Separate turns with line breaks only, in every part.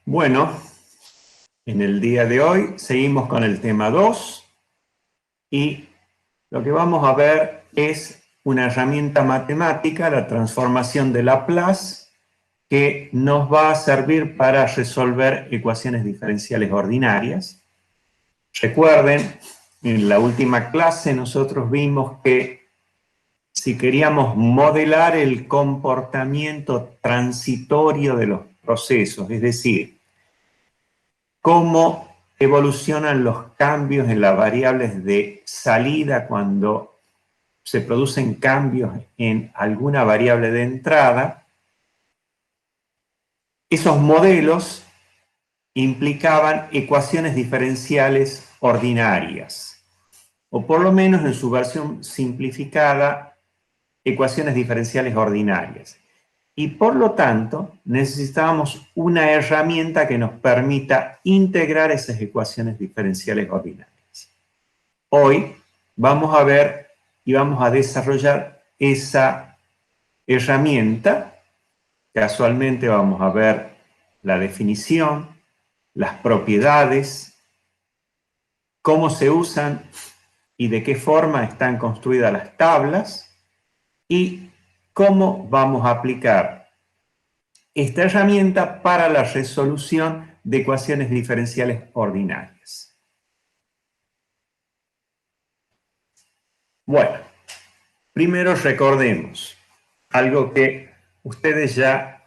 Bueno, en el día de hoy seguimos con el tema 2 y lo que vamos a ver es una herramienta matemática, la transformación de Laplace, que nos va a servir para resolver ecuaciones diferenciales ordinarias. Recuerden, en la última clase nosotros vimos que si queríamos modelar el comportamiento transitorio de los procesos, es decir, cómo evolucionan los cambios en las variables de salida cuando se producen cambios en alguna variable de entrada, esos modelos implicaban ecuaciones diferenciales ordinarias, o por lo menos en su versión simplificada, ecuaciones diferenciales ordinarias. Y por lo tanto, necesitábamos una herramienta que nos permita integrar esas ecuaciones diferenciales ordinarias. Hoy vamos a ver y vamos a desarrollar esa herramienta. Casualmente vamos a ver la definición, las propiedades, cómo se usan y de qué forma están construidas las tablas y cómo vamos a aplicar esta herramienta para la resolución de ecuaciones diferenciales ordinarias. Bueno, primero recordemos algo que ustedes ya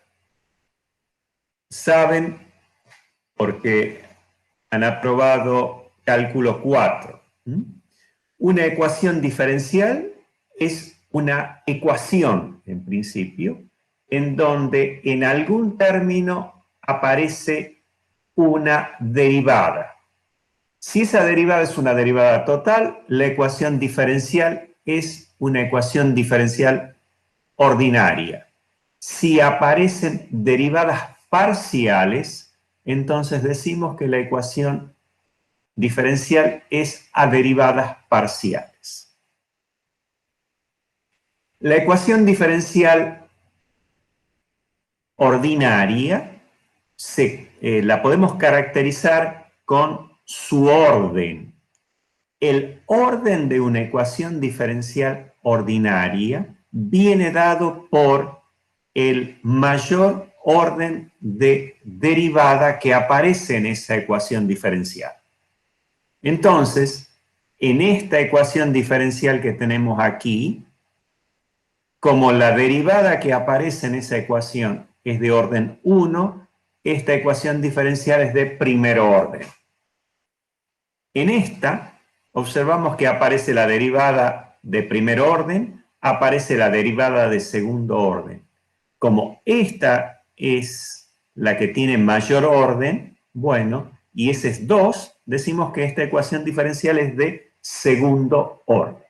saben porque han aprobado cálculo 4. Una ecuación diferencial es una ecuación, en principio, en donde en algún término aparece una derivada. Si esa derivada es una derivada total, la ecuación diferencial es una ecuación diferencial ordinaria. Si aparecen derivadas parciales, entonces decimos que la ecuación diferencial es a derivadas parciales. La ecuación diferencial ordinaria la podemos caracterizar con su orden. El orden de una ecuación diferencial ordinaria viene dado por el mayor orden de derivada que aparece en esa ecuación diferencial. Entonces, en esta ecuación diferencial que tenemos aquí, como la derivada que aparece en esa ecuación es de orden 1, esta ecuación diferencial es de primer orden. En esta, observamos que aparece la derivada de primer orden, aparece la derivada de segundo orden. Como esta es la que tiene mayor orden, bueno, y ese es 2, decimos que esta ecuación diferencial es de segundo orden.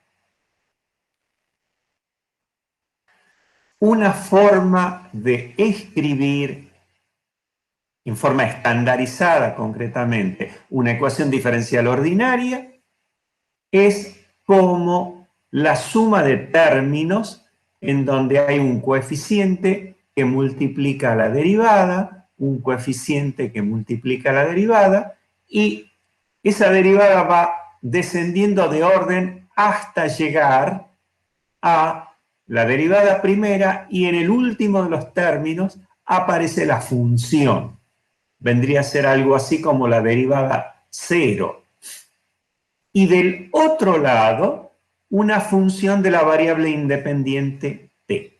Una forma de escribir en forma estandarizada, concretamente, una ecuación diferencial ordinaria es como la suma de términos en donde hay un coeficiente que multiplica la derivada, un coeficiente que multiplica la derivada, y esa derivada va descendiendo de orden hasta llegar a la derivada primera y en el último de los términos aparece la función. Vendría a ser algo así como la derivada 0. Y del otro lado, una función de la variable independiente t.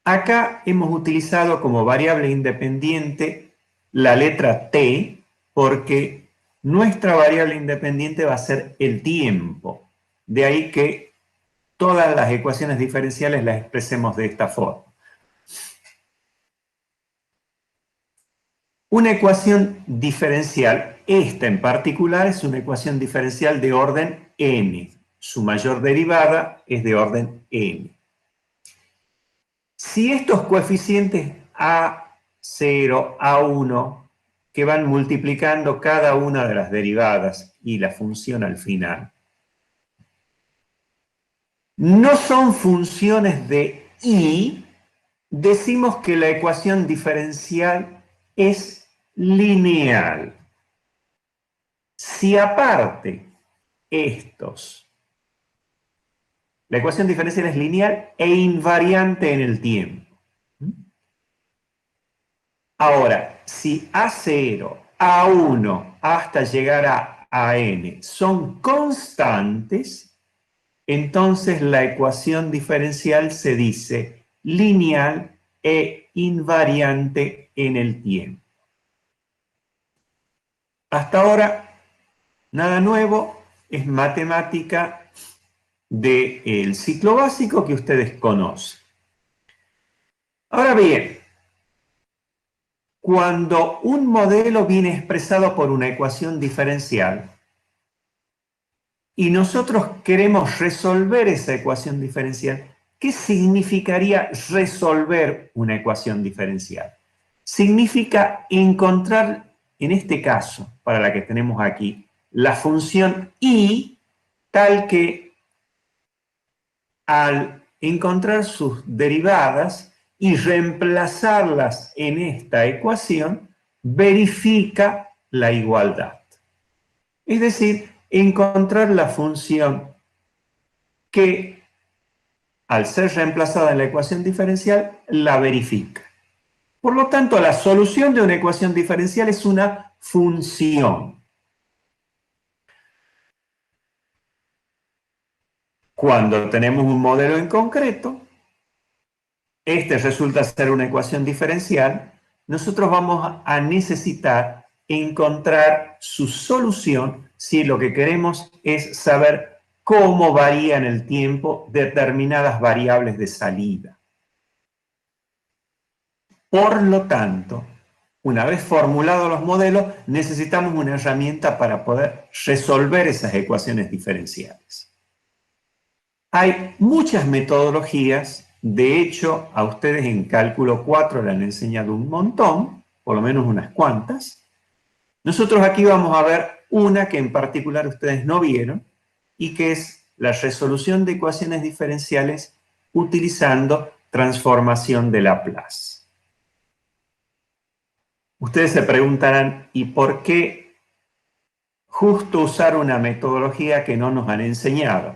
Acá hemos utilizado como variable independiente la letra t porque nuestra variable independiente va a ser el tiempo. De ahí que todas las ecuaciones diferenciales las expresemos de esta forma. Una ecuación diferencial, esta en particular, es una ecuación diferencial de orden n. Su mayor derivada es de orden n. Si estos coeficientes A0, A1, que van multiplicando cada una de las derivadas y la función al final, no son funciones de i, decimos que la ecuación diferencial es lineal. Si aparte la ecuación diferencial es lineal e invariante en el tiempo. Ahora, si A0, A1 hasta llegar a n son constantes, entonces la ecuación diferencial se dice lineal e invariante en el tiempo. Hasta ahora, nada nuevo, es matemática del ciclo básico que ustedes conocen. Ahora bien, cuando un modelo viene expresado por una ecuación diferencial y nosotros queremos resolver esa ecuación diferencial, ¿qué significaría resolver una ecuación diferencial? Significa encontrar, en este caso, para la que tenemos aquí, la función y tal que al encontrar sus derivadas y reemplazarlas en esta ecuación, verifica la igualdad. Es decir, encontrar la función que, al ser reemplazada en la ecuación diferencial, la verifica. Por lo tanto, la solución de una ecuación diferencial es una función. Cuando tenemos un modelo en concreto, este resulta ser una ecuación diferencial, nosotros vamos a necesitar encontrar su solución si lo que queremos es saber cómo varía en el tiempo determinadas variables de salida. Por lo tanto, una vez formulados los modelos, necesitamos una herramienta para poder resolver esas ecuaciones diferenciales. Hay muchas metodologías. De hecho, a ustedes en cálculo 4 le han enseñado un montón, por lo menos unas cuantas. Nosotros aquí vamos a ver una que en particular ustedes no vieron y que es la resolución de ecuaciones diferenciales utilizando transformación de Laplace. Ustedes se preguntarán, ¿y por qué justo usar una metodología que no nos han enseñado?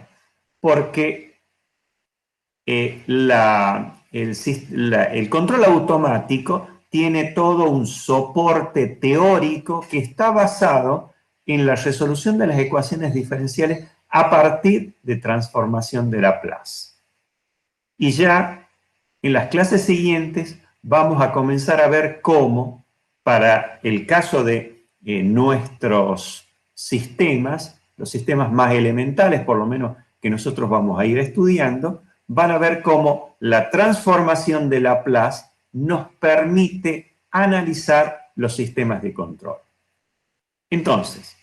Porque el control automático tiene todo un soporte teórico que está basado en la resolución de las ecuaciones diferenciales a partir de transformación de Laplace. Y ya en las clases siguientes vamos a comenzar a ver cómo, para el caso de nuestros sistemas, los sistemas más elementales, por lo menos que nosotros vamos a ir estudiando, van a ver cómo la transformación de Laplace nos permite analizar los sistemas de control. Entonces,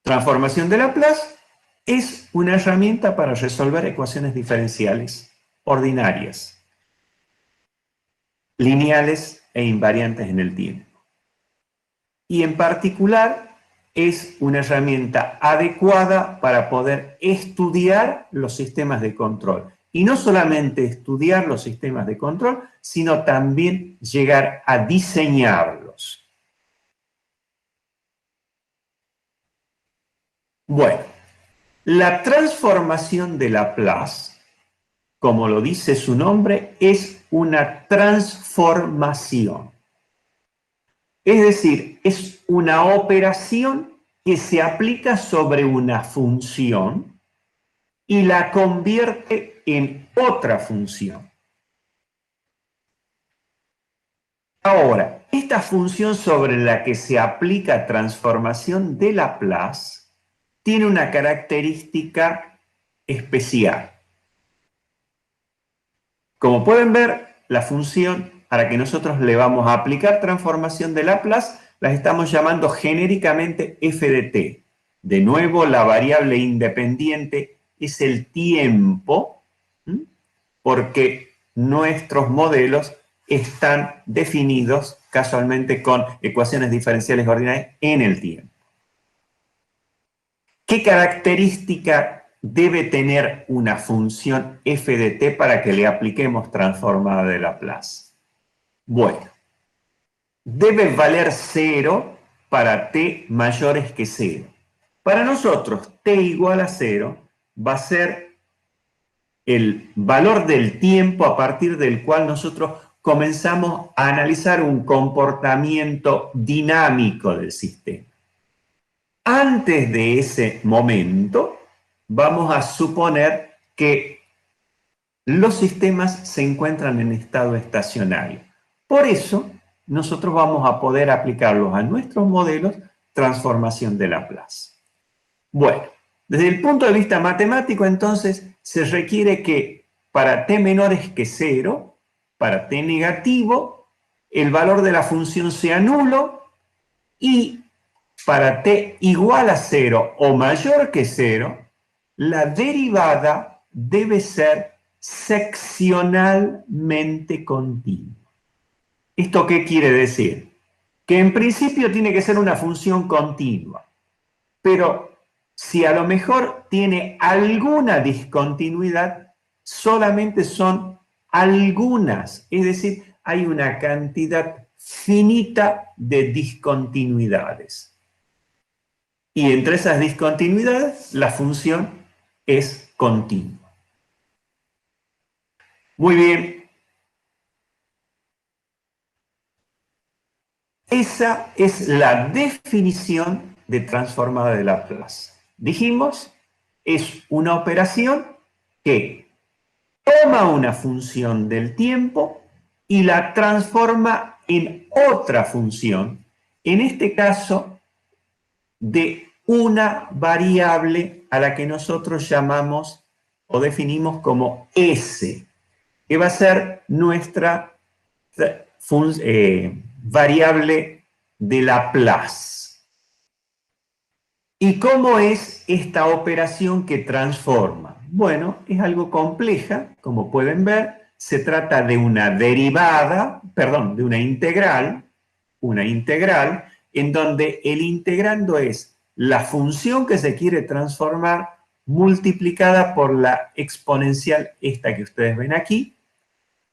transformación de Laplace es una herramienta para resolver ecuaciones diferenciales ordinarias, lineales e invariantes en el tiempo. Y en particular es una herramienta adecuada para poder estudiar los sistemas de control. Y no solamente estudiar los sistemas de control, sino también llegar a diseñarlos. Bueno, la transformación de Laplace, como lo dice su nombre, es una transformación. Es decir, es una operación que se aplica sobre una función y la convierte en otra función. Ahora, esta función sobre la que se aplica transformación de Laplace tiene una característica especial. Como pueden ver, la función a la que nosotros le vamos a aplicar transformación de Laplace las estamos llamando genéricamente f de t. De nuevo, la variable independiente es el tiempo, porque nuestros modelos están definidos casualmente con ecuaciones diferenciales ordinarias en el tiempo. ¿Qué característica debe tener una función f de t para que le apliquemos transformada de Laplace? Bueno, debe valer 0 para t mayores que 0. Para nosotros, t igual a 0 va a ser el valor del tiempo a partir del cual nosotros comenzamos a analizar un comportamiento dinámico del sistema. Antes de ese momento, vamos a suponer que los sistemas se encuentran en estado estacionario. Por eso, nosotros vamos a poder aplicarlos a nuestros modelos transformación de Laplace. Bueno, desde el punto de vista matemático, entonces, se requiere que para t menores que 0, para t negativo, el valor de la función sea nulo y para t igual a 0 o mayor que 0, la derivada debe ser seccionalmente continua. ¿Esto qué quiere decir? Que en principio tiene que ser una función continua, pero si a lo mejor tiene alguna discontinuidad, solamente son algunas, es decir, hay una cantidad finita de discontinuidades. Y entre esas discontinuidades, la función es continua. Muy bien. Esa es la definición de transformada de Laplace. Dijimos, es una operación que toma una función del tiempo y la transforma en otra función, en este caso de una variable a la que nosotros llamamos o definimos como S, que va a ser nuestra variable de Laplace. ¿Y cómo es esta operación que transforma? Bueno, es algo compleja, como pueden ver, se trata de una derivada, perdón, de una integral en donde el integrando es la función que se quiere transformar multiplicada por la exponencial esta que ustedes ven aquí.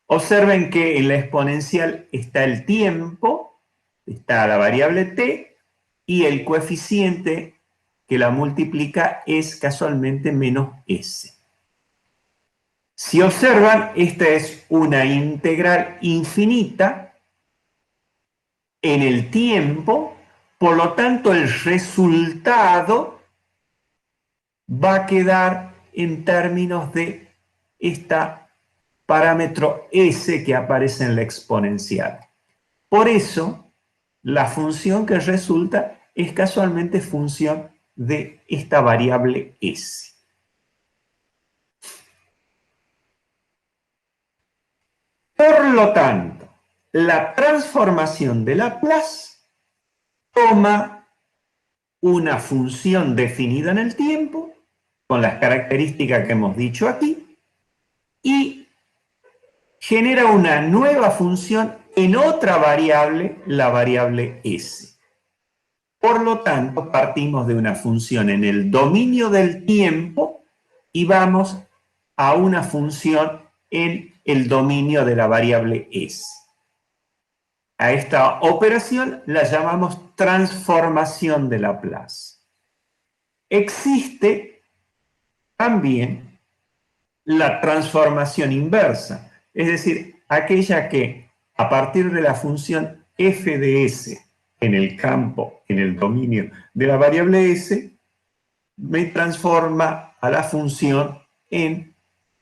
Observen que en la exponencial está el tiempo, está la variable t, y el coeficiente que la multiplica es casualmente menos s. Si observan, esta es una integral infinita en el tiempo, por lo tanto el resultado va a quedar en términos de esta parámetro s que aparece en la exponencial. Por eso, la función que resulta es casualmente función de esta variable s. Por lo tanto, la transformación de Laplace toma una función definida en el tiempo, con las características que hemos dicho aquí, y genera una nueva función en otra variable, la variable s. Por lo tanto, partimos de una función en el dominio del tiempo y vamos a una función en el dominio de la variable s. A esta operación la llamamos transformación de Laplace. Existe también la transformación inversa, es decir, aquella que a partir de la función f de s en el campo, en el dominio de la variable s, me transforma a la función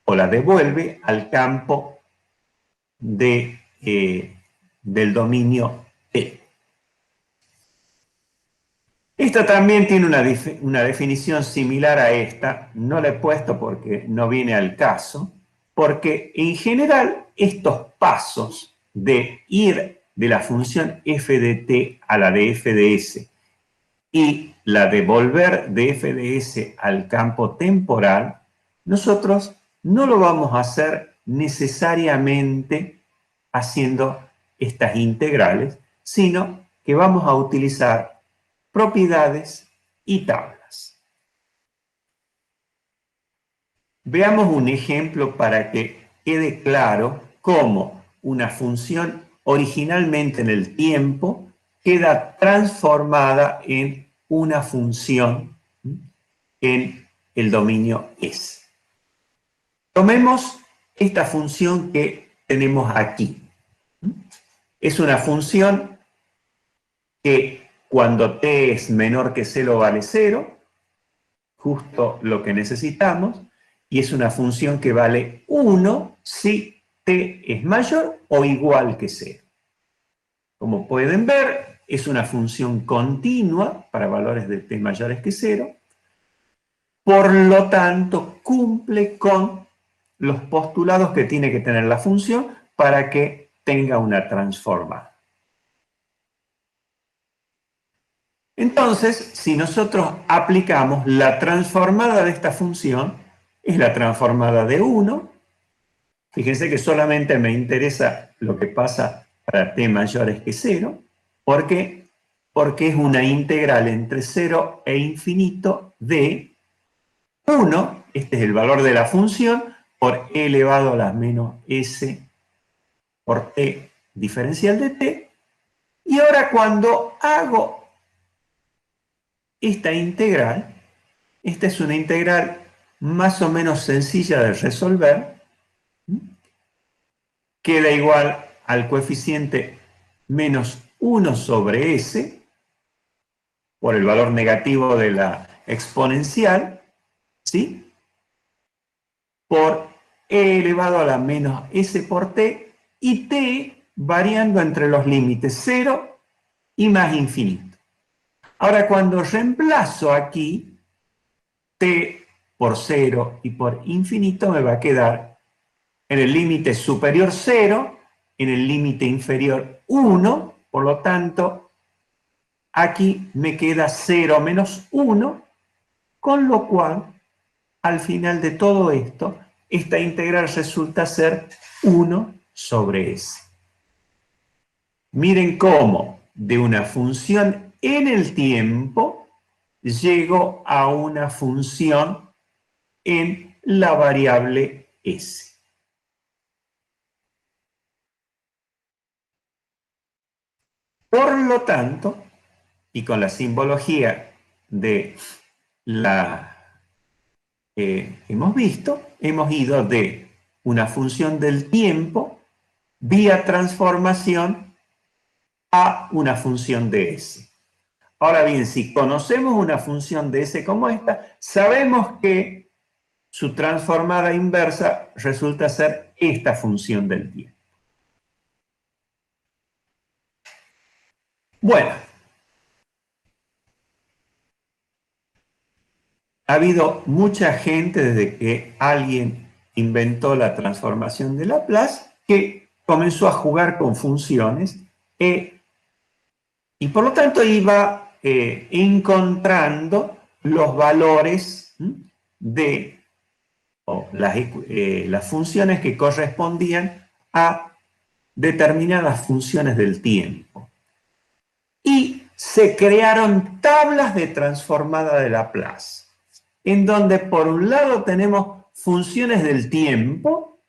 o la devuelve al campo del dominio T. Esta también tiene una definición similar a esta, no la he puesto porque no viene al caso, porque en general estos pasos de ir de la función f de t a la de f de s y la de volver de f de s al campo temporal, nosotros no lo vamos a hacer necesariamente haciendo estas integrales, sino que vamos a utilizar propiedades y tablas. Veamos un ejemplo para que quede claro cómo una función originalmente en el tiempo, queda transformada en una función en el dominio S. Tomemos esta función que tenemos aquí. Es una función que cuando t es menor que 0 vale 0, justo lo que necesitamos, y es una función que vale 1 si t es mayor o igual que 0. Como pueden ver, es una función continua para valores de t mayores que 0, por lo tanto cumple con los postulados que tiene que tener la función para que tenga una transformada. Entonces, si nosotros aplicamos la transformada de esta función, es la transformada de 1. Fíjense que solamente me interesa lo que pasa para t mayores que 0. ¿Por qué? Porque es una integral entre 0 e infinito de 1, este es el valor de la función, por e elevado a la menos s por t diferencial de t. Y ahora cuando hago esta integral, esta es una integral más o menos sencilla de resolver, queda igual al coeficiente menos 1 sobre s, por el valor negativo de la exponencial, ¿sí? Por e elevado a la menos s por t, y t variando entre los límites 0 y más infinito. Ahora, cuando reemplazo aquí t por 0 y por infinito, me va a quedar en el límite superior 0, en el límite inferior 1, por lo tanto, aquí me queda 0 menos 1, con lo cual, al final de todo esto, esta integral resulta ser 1 sobre s. Miren cómo de una función en el tiempo llego a una función en la variable s. Por lo tanto, y con la simbología de la que hemos visto, hemos ido de una función del tiempo vía transformación a una función de s. Ahora bien, si conocemos una función de s como esta, sabemos que su transformada inversa resulta ser esta función del tiempo. Bueno, ha habido mucha gente desde que alguien inventó la transformación de Laplace que comenzó a jugar con funciones y por lo tanto iba encontrando los valores de las funciones que correspondían a determinadas funciones del tiempo. Y se crearon tablas de transformada de Laplace, en donde por un lado tenemos funciones del tiempo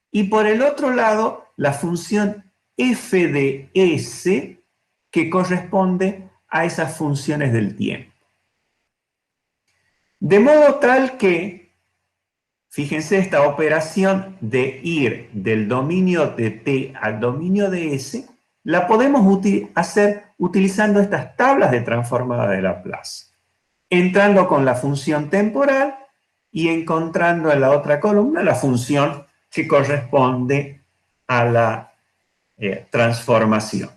y por el otro lado la función f de s que corresponde a esas funciones del tiempo. De modo tal que, fíjense, esta operación de ir del dominio de t al dominio de s la podemos hacer utilizando estas tablas de transformada de Laplace, entrando con la función temporal y encontrando en la otra columna la función que corresponde a la transformación.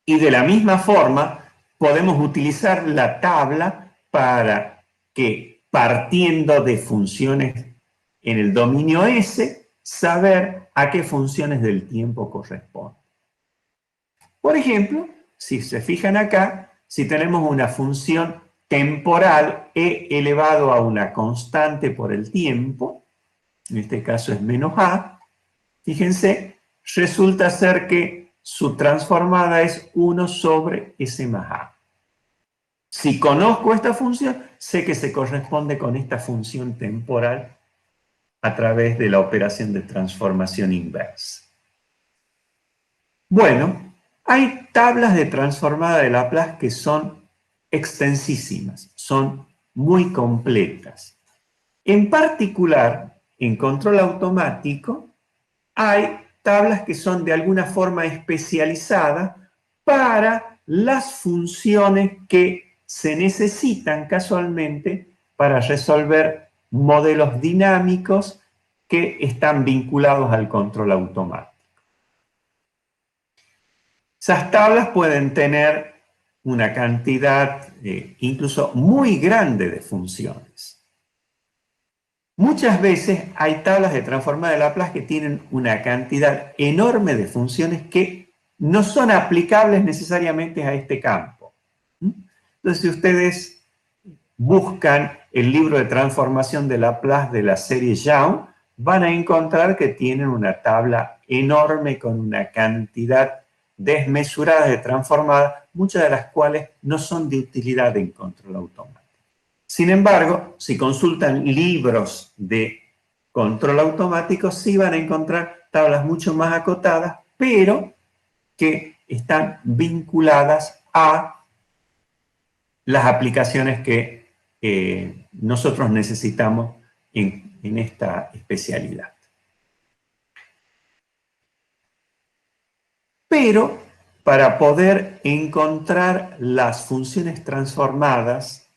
Y de la misma forma podemos utilizar la tabla para que, partiendo de funciones en el dominio S, saber a qué funciones del tiempo corresponde. Por ejemplo, si se fijan acá, si tenemos una función temporal e elevado a una constante por el tiempo, en este caso es menos a, fíjense, resulta ser que su transformada es 1 sobre s más a. Si conozco esta función, sé que se corresponde con esta función temporal a través de la operación de transformación inversa. Bueno, hay tablas de transformada de Laplace que son extensísimas, son muy completas. En particular, en control automático, hay tablas que son de alguna forma especializadas para las funciones que se necesitan casualmente para resolver modelos dinámicos que están vinculados al control automático. Esas tablas pueden tener una cantidad incluso muy grande de funciones. Muchas veces hay tablas de transformada de Laplace que tienen una cantidad enorme de funciones que no son aplicables necesariamente a este campo. Entonces, si ustedes buscan el libro de transformación de Laplace de la serie Young, van a encontrar que tienen una tabla enorme con una cantidad desmesurada de transformadas, muchas de las cuales no son de utilidad en control automático. Sin embargo, si consultan libros de control automático, sí van a encontrar tablas mucho más acotadas, pero que están vinculadas a las aplicaciones que nosotros necesitamos en esta especialidad. Pero para poder encontrar las funciones transformadas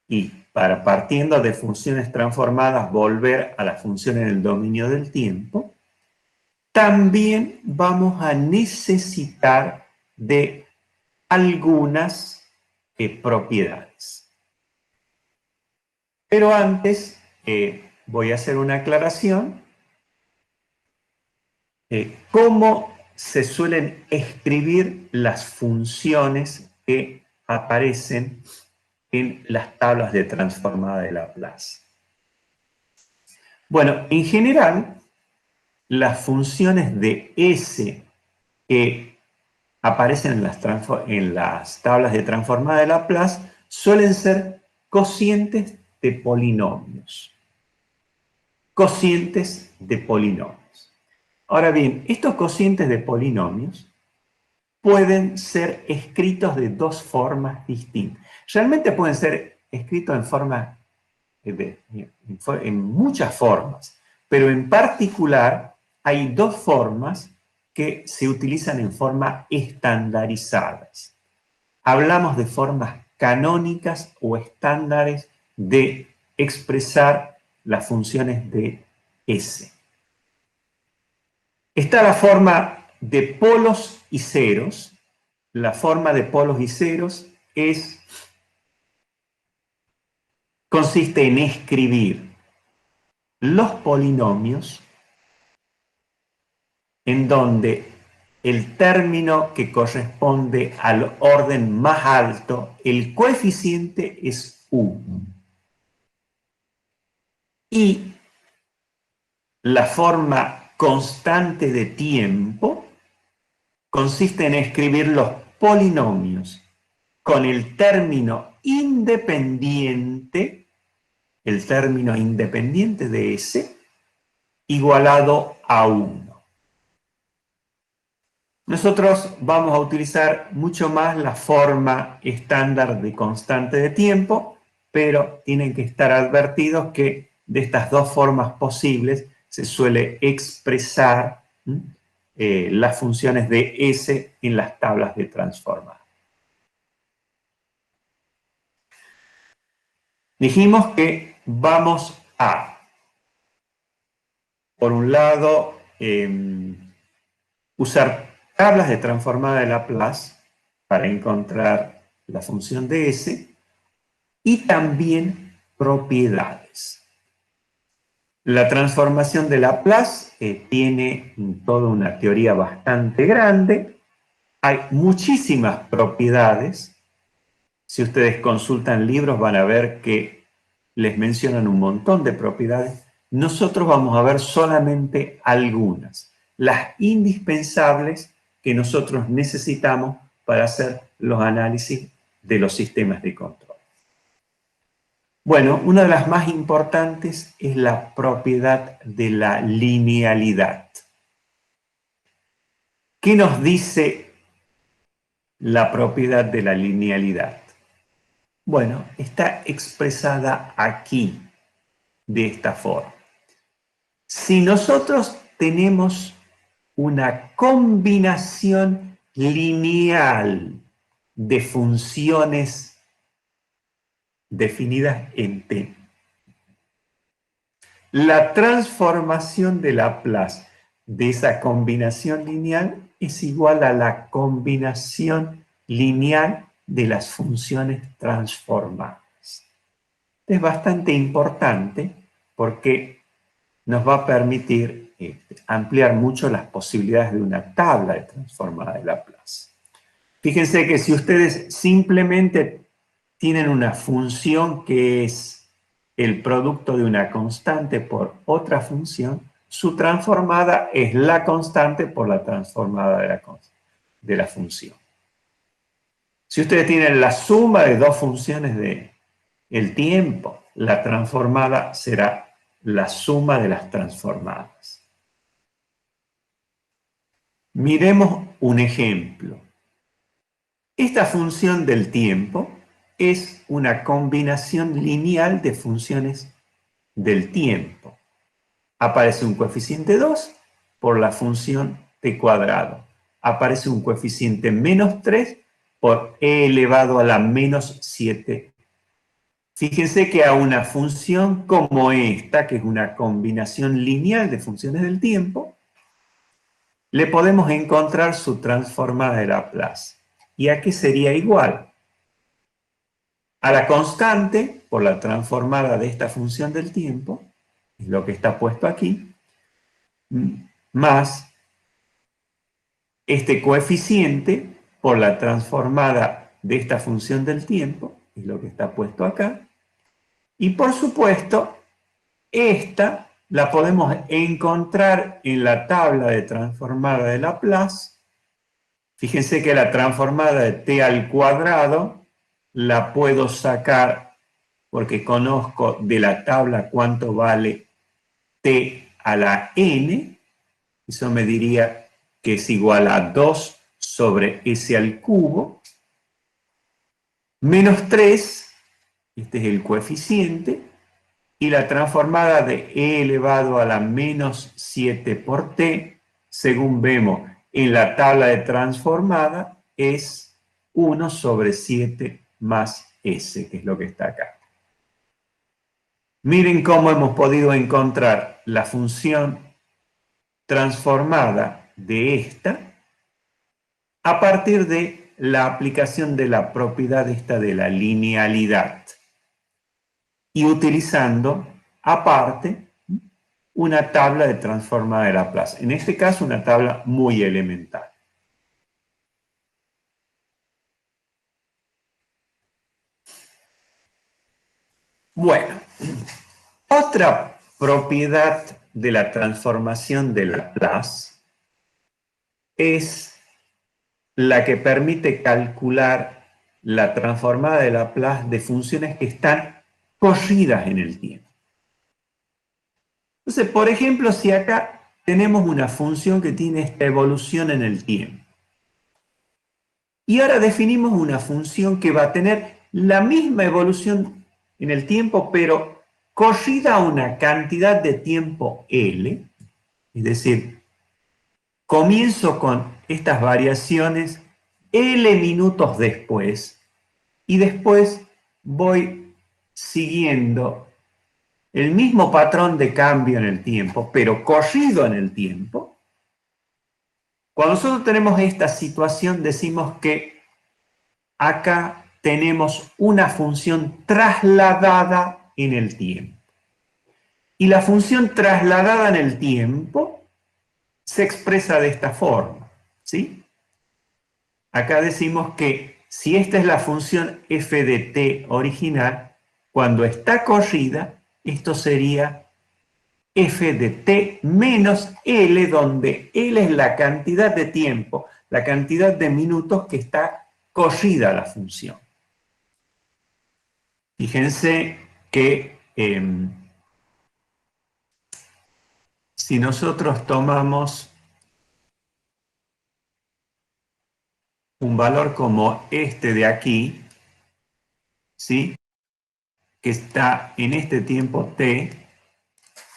y para partiendo de funciones transformadas volver a las funciones en el dominio del tiempo, también vamos a necesitar de algunas propiedades. Pero antes voy a hacer una aclaración. ¿Cómo se suelen escribir las funciones que aparecen en las tablas de transformada de Laplace? Bueno, en general, las funciones de S que aparecen en las tablas de transformada de Laplace suelen ser cocientes de polinomios. Cocientes de polinomios. Ahora bien, estos cocientes de polinomios pueden ser escritos de dos formas distintas. Realmente pueden ser escritos en muchas formas, pero en particular hay dos formas que se utilizan en forma estandarizadas. Hablamos de formas canónicas o estándares de expresar las funciones de S. Está la forma de polos y ceros. La forma de polos y ceros consiste en escribir los polinomios en donde el término que corresponde al orden más alto, el coeficiente es 1. Y la forma constante de tiempo consiste en escribir los polinomios con el término independiente de S, igualado a 1. Nosotros vamos a utilizar mucho más la forma estándar de constante de tiempo, pero tienen que estar advertidos que de estas dos formas posibles se suele expresar las funciones de S en las tablas de transformada. Dijimos que vamos a, por un lado, usar tablas de transformada de Laplace para encontrar la función de S y también propiedades. La transformación de Laplace tiene toda una teoría bastante grande. Hay muchísimas propiedades. Si ustedes consultan libros van a ver que les mencionan un montón de propiedades. Nosotros vamos a ver solamente algunas, las indispensables que nosotros necesitamos para hacer los análisis de los sistemas de control. Bueno, una de las más importantes es la propiedad de la linealidad. ¿Qué nos dice la propiedad de la linealidad? Bueno, está expresada aquí, de esta forma. Si nosotros tenemos una combinación lineal de funciones definidas en T, la transformación de Laplace de esa combinación lineal es igual a la combinación lineal de las funciones transformadas. Es bastante importante porque nos va a permitir ampliar mucho las posibilidades de una tabla de transformada de Laplace. Fíjense que si ustedes simplemente tienen una función que es el producto de una constante por otra función, su transformada es la constante por la transformada de la función. Si ustedes tienen la suma de dos funciones de el tiempo, la transformada será la suma de las transformadas. Miremos un ejemplo. Esta función del tiempo es una combinación lineal de funciones del tiempo. Aparece un coeficiente 2 por la función t cuadrado. Aparece un coeficiente menos 3 por e elevado a la menos 7. Fíjense que a una función como esta, que es una combinación lineal de funciones del tiempo, le podemos encontrar su transformada de Laplace. ¿Y a qué sería igual? A la constante por la transformada de esta función del tiempo, es lo que está puesto aquí, más este coeficiente por la transformada de esta función del tiempo, es lo que está puesto acá, y por supuesto, esta la podemos encontrar en la tabla de transformada de Laplace. Fíjense que la transformada de t al cuadrado la puedo sacar porque conozco de la tabla cuánto vale t a la n. Eso me diría que es igual a 2 sobre s al cubo, menos 3, este es el coeficiente, y la transformada de e elevado a la menos 7 por t, según vemos en la tabla de transformada, es 1 sobre 7 más s, que es lo que está acá. Miren cómo hemos podido encontrar la función transformada de esta a partir de la aplicación de la propiedad esta de la linealidad y utilizando aparte una tabla de transformada de Laplace. En este caso, una tabla muy elemental. Bueno, otra propiedad de la transformación de Laplace es la que permite calcular la transformada de Laplace de funciones que están corridas en el tiempo. Entonces, por ejemplo, si acá tenemos una función que tiene esta evolución en el tiempo, y ahora definimos una función que va a tener la misma evolución en el tiempo, pero corrida a una cantidad de tiempo L, es decir, comienzo con estas variaciones L minutos después, y después voy siguiendo el mismo patrón de cambio en el tiempo, pero corrido en el tiempo. Cuando nosotros tenemos esta situación, decimos que acá tenemos una función trasladada en el tiempo. Y la función trasladada en el tiempo se expresa de esta forma, ¿sí? Acá decimos que si esta es la función f de t original, cuando está corrida, esto sería f de t menos L, donde L es la cantidad de tiempo, la cantidad de minutos que está corrida la función. Fíjense que si nosotros tomamos un valor como este de aquí, ¿sí? Que está en este tiempo t,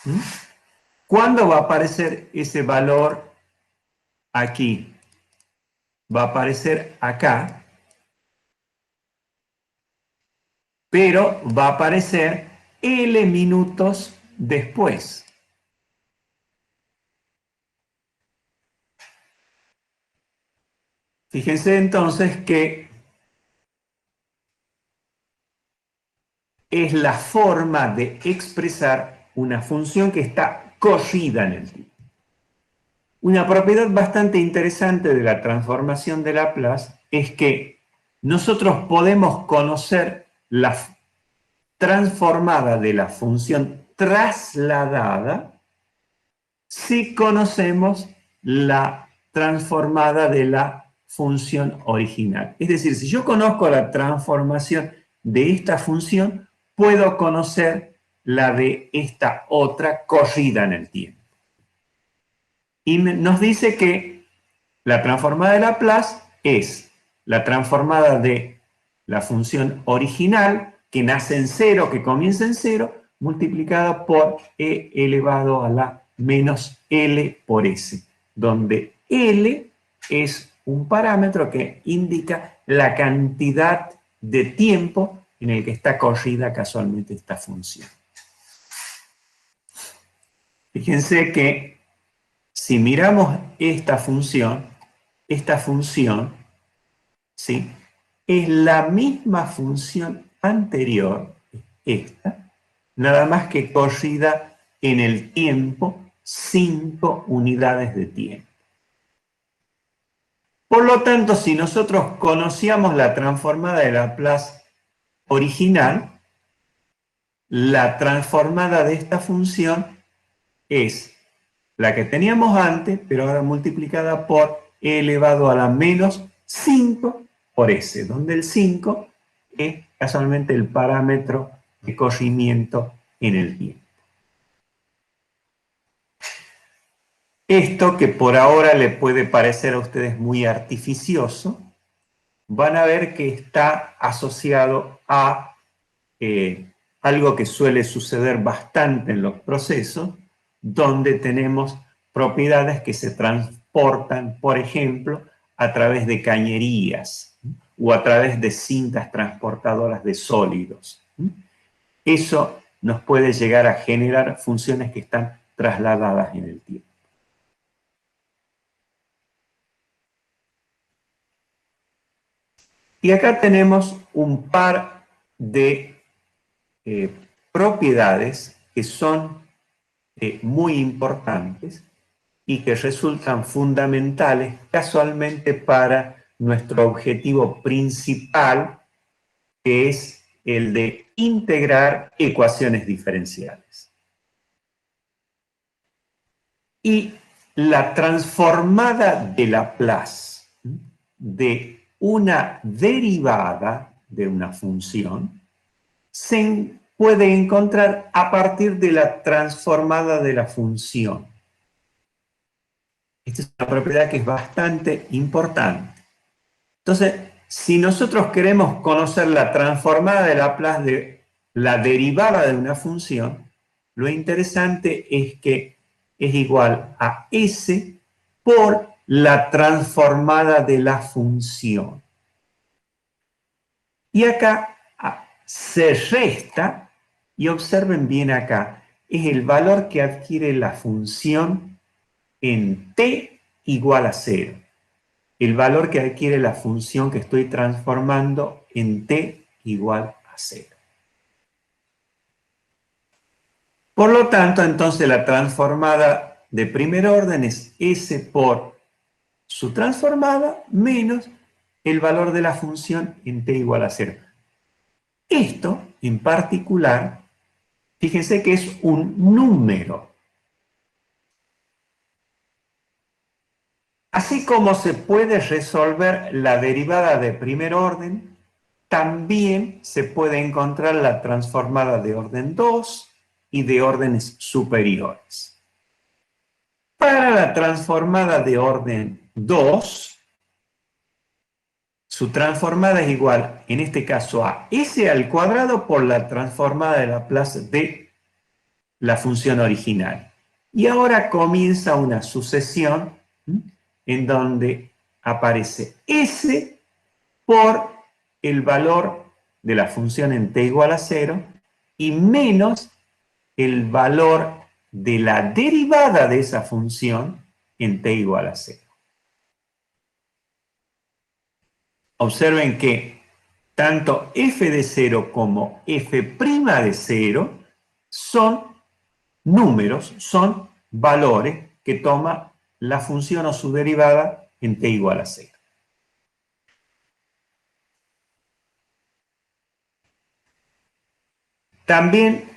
¿sí? ¿Cuándo va a aparecer ese valor aquí? Va a aparecer acá, pero va a aparecer L minutos después. Fíjense entonces que es la forma de expresar una función que está corrida en el tiempo. Una propiedad bastante interesante de la transformación de Laplace es que nosotros podemos conocer la transformada de la función trasladada si conocemos la transformada de la función original. Es decir, si yo conozco la transformación de esta función, puedo conocer la de esta otra corrida en el tiempo. Y nos dice que la transformada de Laplace es la transformada de la función original, que nace en cero, que comienza en cero, multiplicada por e elevado a la menos L por S, donde L es un parámetro que indica la cantidad de tiempo en el que está corrida casualmente esta función. Fíjense que si miramos esta función, ¿sí? Es la misma función anterior, esta, nada más que corrida en el tiempo 5 unidades de tiempo. Por lo tanto, si nosotros conocíamos la transformada de Laplace original, la transformada de esta función es la que teníamos antes, pero ahora multiplicada por e elevado a la menos 5 por S, donde el 5 es casualmente el parámetro de corrimiento en el tiempo. Esto, que por ahora le puede parecer a ustedes muy artificioso, van a ver que está asociado a algo que suele suceder bastante en los procesos, donde tenemos propiedades que se transportan, por ejemplo, a través de cañerías o a través de cintas transportadoras de sólidos. Eso nos puede llegar a generar funciones que están trasladadas en el tiempo. Y acá tenemos un par de propiedades que son muy importantes y que resultan fundamentales casualmente para nuestro objetivo principal, que es el de integrar ecuaciones diferenciales. Y la transformada de Laplace de una derivada de una función se puede encontrar a partir de la transformada de la función. Esta es una propiedad que es bastante importante. Entonces, si nosotros queremos conocer la transformada de Laplace de la derivada de una función, lo interesante es que es igual a S por la transformada de la función. Y acá se resta, y observen bien acá, es el valor que adquiere la función en t igual a 0. El valor que adquiere la función que estoy transformando en t igual a 0. Por lo tanto, entonces la transformada de primer orden es S por su transformada menos el valor de la función en t igual a 0. Esto, en particular, fíjense que es un número. Así como se puede resolver la derivada de primer orden, también se puede encontrar la transformada de orden 2 y de órdenes superiores. Para la transformada de orden 2, su transformada es igual, en este caso, a s al cuadrado por la transformada de Laplace de la función original. Y ahora comienza una sucesión en donde aparece s por el valor de la función en t igual a 0 y menos el valor de la derivada de esa función en t igual a 0. Observen que tanto f de 0 como f' de 0 son números, son valores que toma la función o su derivada en t igual a 0. También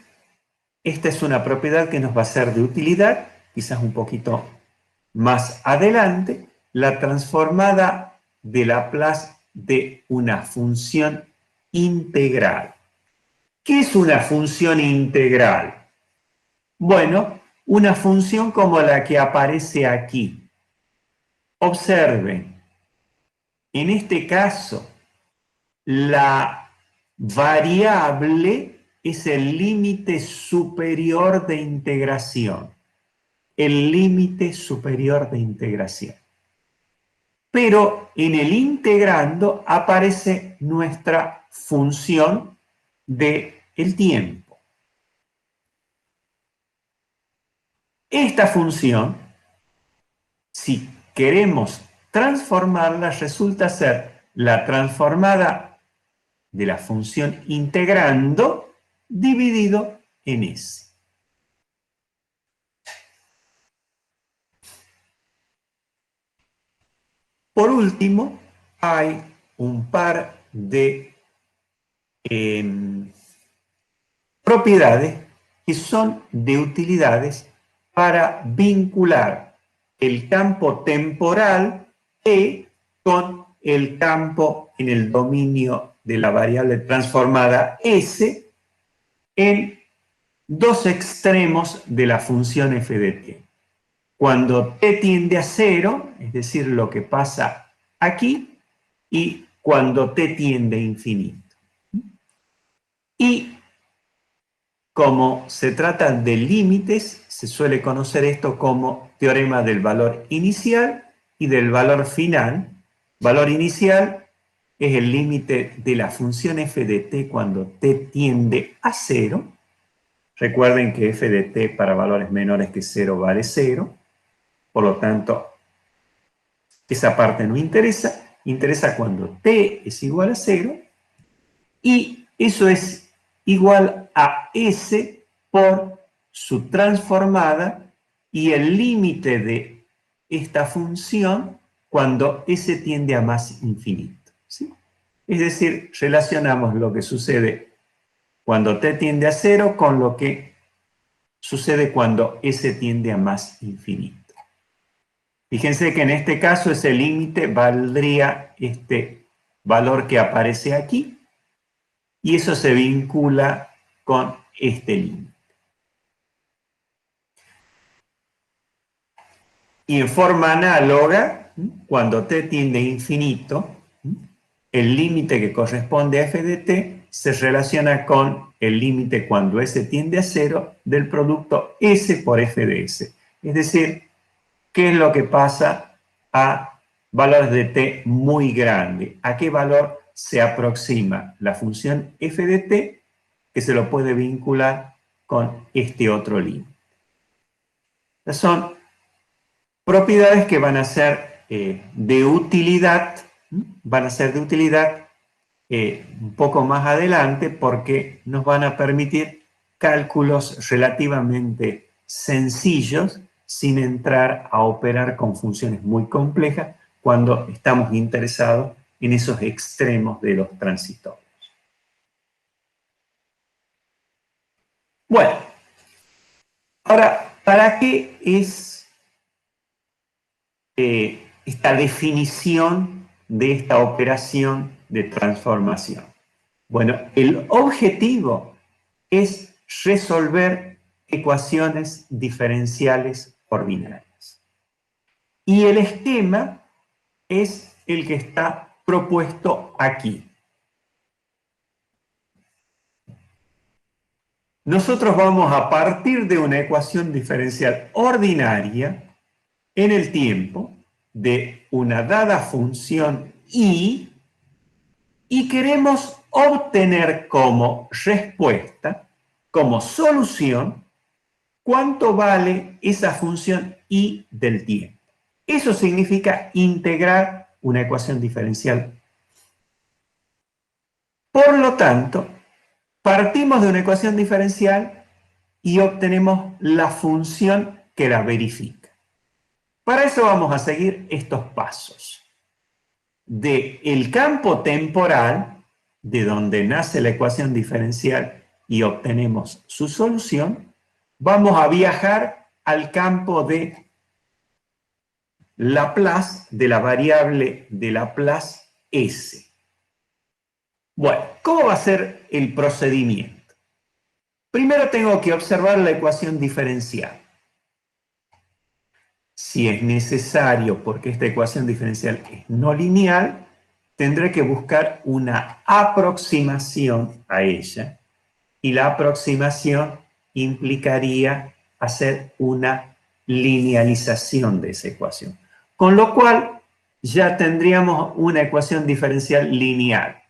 esta es una propiedad que nos va a ser de utilidad, quizás un poquito más adelante, la transformada de Laplace de una función integral. ¿Qué es una función integral? Bueno, una función como la que aparece aquí. Observen, en este caso, la variable es el límite superior de integración. El límite superior de integración. Pero en el integrando aparece nuestra función del tiempo. Esta función, si queremos transformarla, resulta ser la transformada de la función integrando dividido en s. Por último, hay un par de propiedades que son de utilidades para vincular el campo temporal E con el campo en el dominio de la variable transformada S en dos extremos de la función f de t. Cuando t tiende a 0, es decir, lo que pasa aquí, y cuando t tiende a infinito. Y como se trata de límites, se suele conocer esto como teorema del valor inicial y del valor final. Valor inicial es el límite de la función f de t cuando t tiende a 0. Recuerden que f de t para valores menores que 0 vale 0. Por lo tanto, esa parte no interesa. Interesa cuando t es igual a 0. Y eso es igual a s por su transformada y el límite de esta función cuando s tiende a más infinito. ¿Sí? Es decir, relacionamos lo que sucede cuando t tiende a 0 con lo que sucede cuando s tiende a más infinito. Fíjense que en este caso ese límite valdría este valor que aparece aquí, y eso se vincula con este límite. Y en forma análoga, cuando t tiende a infinito, el límite que corresponde a f de t se relaciona con el límite cuando s tiende a 0 del producto s por f de s. Es decir, ¿qué es lo que pasa a valores de t muy grandes? ¿A qué valor se aproxima la función f de t que se lo puede vincular con este otro límite? Son propiedades que van a ser de utilidad, un poco más adelante porque nos van a permitir cálculos relativamente sencillos sin entrar a operar con funciones muy complejas cuando estamos interesados en esos extremos de los transitorios. Bueno, ahora, ¿para qué es esta definición de esta operación de transformación? Bueno, el objetivo es resolver ecuaciones diferenciales ordinarias. Y el esquema es el que está propuesto aquí. Nosotros vamos a partir de una ecuación diferencial ordinaria en el tiempo de una dada función y queremos obtener como respuesta, como solución, cuánto vale esa función y del tiempo. Eso significa integrar una ecuación diferencial. Por lo tanto, partimos de una ecuación diferencial y obtenemos la función que la verifica. Para eso vamos a seguir estos pasos. Del campo temporal, de donde nace la ecuación diferencial y obtenemos su solución, vamos a viajar al campo de Laplace, de la variable de Laplace S. Bueno, ¿cómo va a ser el procedimiento? Primero tengo que observar la ecuación diferencial. Si es necesario, porque esta ecuación diferencial es no lineal, tendré que buscar una aproximación a ella. Y la aproximación implicaría hacer una linealización de esa ecuación. Con lo cual, ya tendríamos una ecuación diferencial lineal,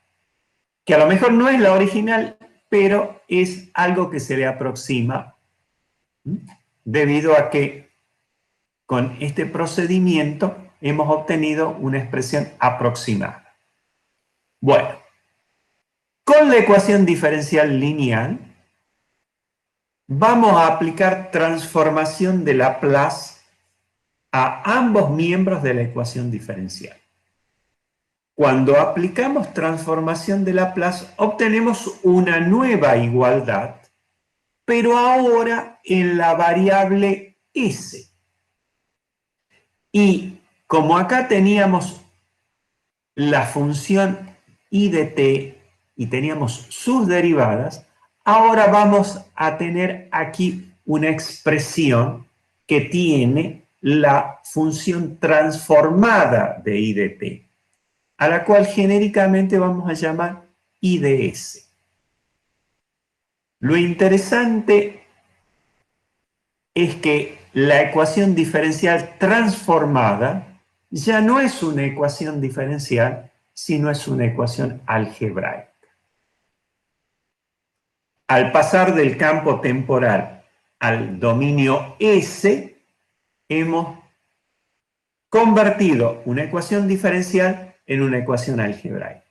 que a lo mejor no es la original, pero es algo que se le aproxima, debido a que con este procedimiento hemos obtenido una expresión aproximada. Bueno, con la ecuación diferencial lineal vamos a aplicar transformación de Laplace a ambos miembros de la ecuación diferencial. Cuando aplicamos transformación de Laplace obtenemos una nueva igualdad, pero ahora en la variable S. Y como acá teníamos la función I de t y teníamos sus derivadas, ahora vamos a tener aquí una expresión que tiene la función transformada de I de t, a la cual genéricamente vamos a llamar I de S. Lo interesante es que la ecuación diferencial transformada ya no es una ecuación diferencial, sino es una ecuación algebraica. Al pasar del campo temporal al dominio S, hemos convertido una ecuación diferencial en una ecuación algebraica.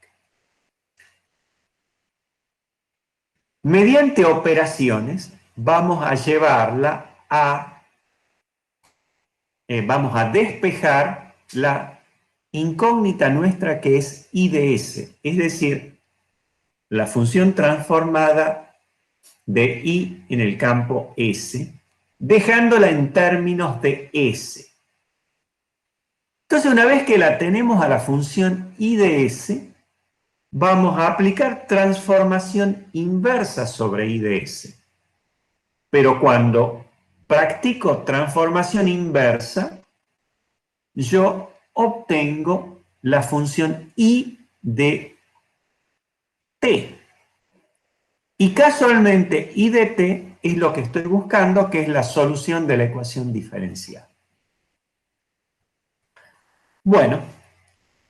Mediante operaciones vamos a llevarla vamos a despejar la incógnita nuestra que es I de S, es decir, la función transformada de I en el campo S, dejándola en términos de S. Entonces, una vez que la tenemos a la función I de S, vamos a aplicar transformación inversa sobre I de S. Pero cuando practico transformación inversa, yo obtengo la función I de t. Y casualmente I de t es lo que estoy buscando, que es la solución de la ecuación diferencial. Bueno,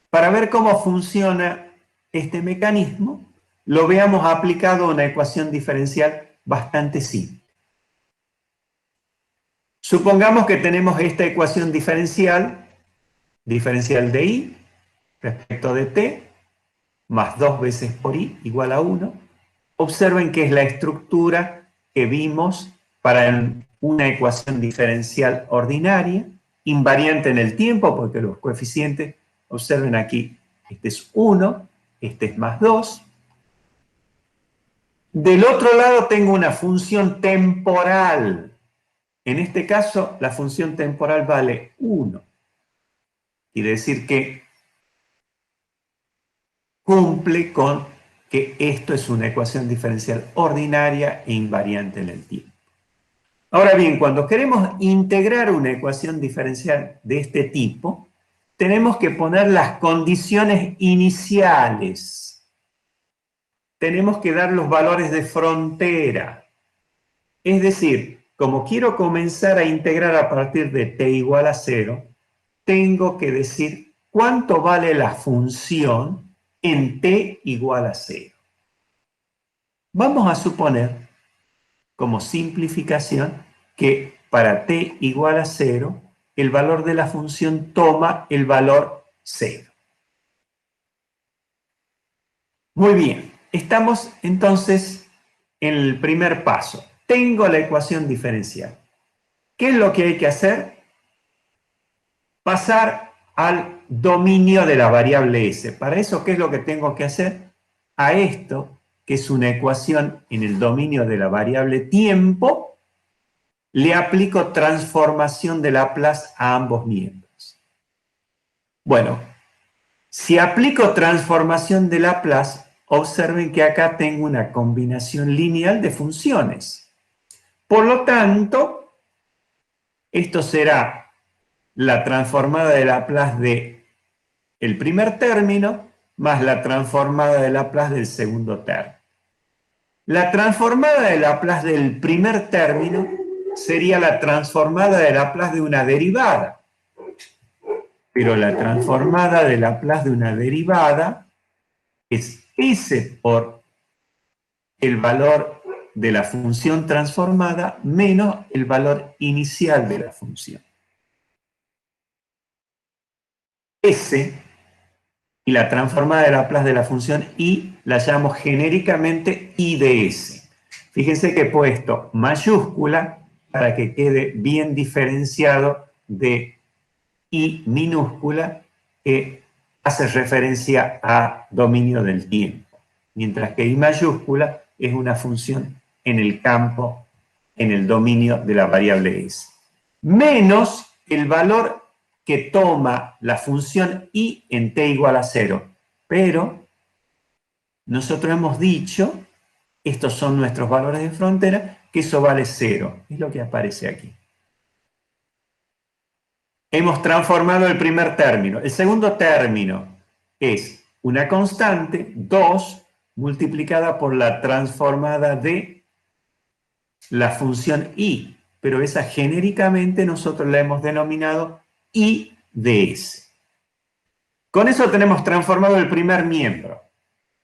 para ver cómo funciona este mecanismo, lo veamos aplicado a una ecuación diferencial bastante simple. Supongamos que tenemos esta ecuación diferencial de I respecto de t, más 2 veces por I igual a 1. Observen que es la estructura que vimos para una ecuación diferencial ordinaria, invariante en el tiempo, porque los coeficientes, observen aquí, este es 1, este es más 2. Del otro lado tengo una función temporal. En este caso, la función temporal vale 1. Quiere decir que cumple con que esto es una ecuación diferencial ordinaria e invariante en el tiempo. Ahora bien, cuando queremos integrar una ecuación diferencial de este tipo, tenemos que poner las condiciones iniciales. Tenemos que dar los valores de frontera. Es decir, como quiero comenzar a integrar a partir de t igual a 0, tengo que decir cuánto vale la función en t igual a 0. Vamos a suponer, como simplificación, que para t igual a 0, el valor de la función toma el valor 0. Muy bien, estamos entonces en el primer paso. Tengo la ecuación diferencial. ¿Qué es lo que hay que hacer? Pasar al dominio de la variable s. Para eso, ¿qué es lo que tengo que hacer? A esto, que es una ecuación en el dominio de la variable tiempo, le aplico transformación de Laplace a ambos miembros. Bueno, si aplico transformación de Laplace, observen que acá tengo una combinación lineal de funciones. Por lo tanto, esto será la transformada de Laplace de el primer término más la transformada de Laplace del segundo término. La transformada de Laplace del primer término sería la transformada de Laplace de una derivada. Pero la transformada de Laplace de una derivada es S por el valor de la función transformada menos el valor inicial de la función. S y la transformada de Laplace de la función I la llamo genéricamente I de S. Fíjense que he puesto mayúscula para que quede bien diferenciado de I minúscula, que hace referencia a dominio del tiempo, mientras que I mayúscula es una función en el campo, en el dominio de la variable S. Menos el valor que toma la función I en t igual a 0. Pero nosotros hemos dicho, estos son nuestros valores de frontera, que eso vale 0. Es lo que aparece aquí. Hemos transformado el primer término. El segundo término es una constante, 2, multiplicada por la transformada de la función I, pero esa genéricamente nosotros la hemos denominado I de S. Con eso tenemos transformado el primer miembro.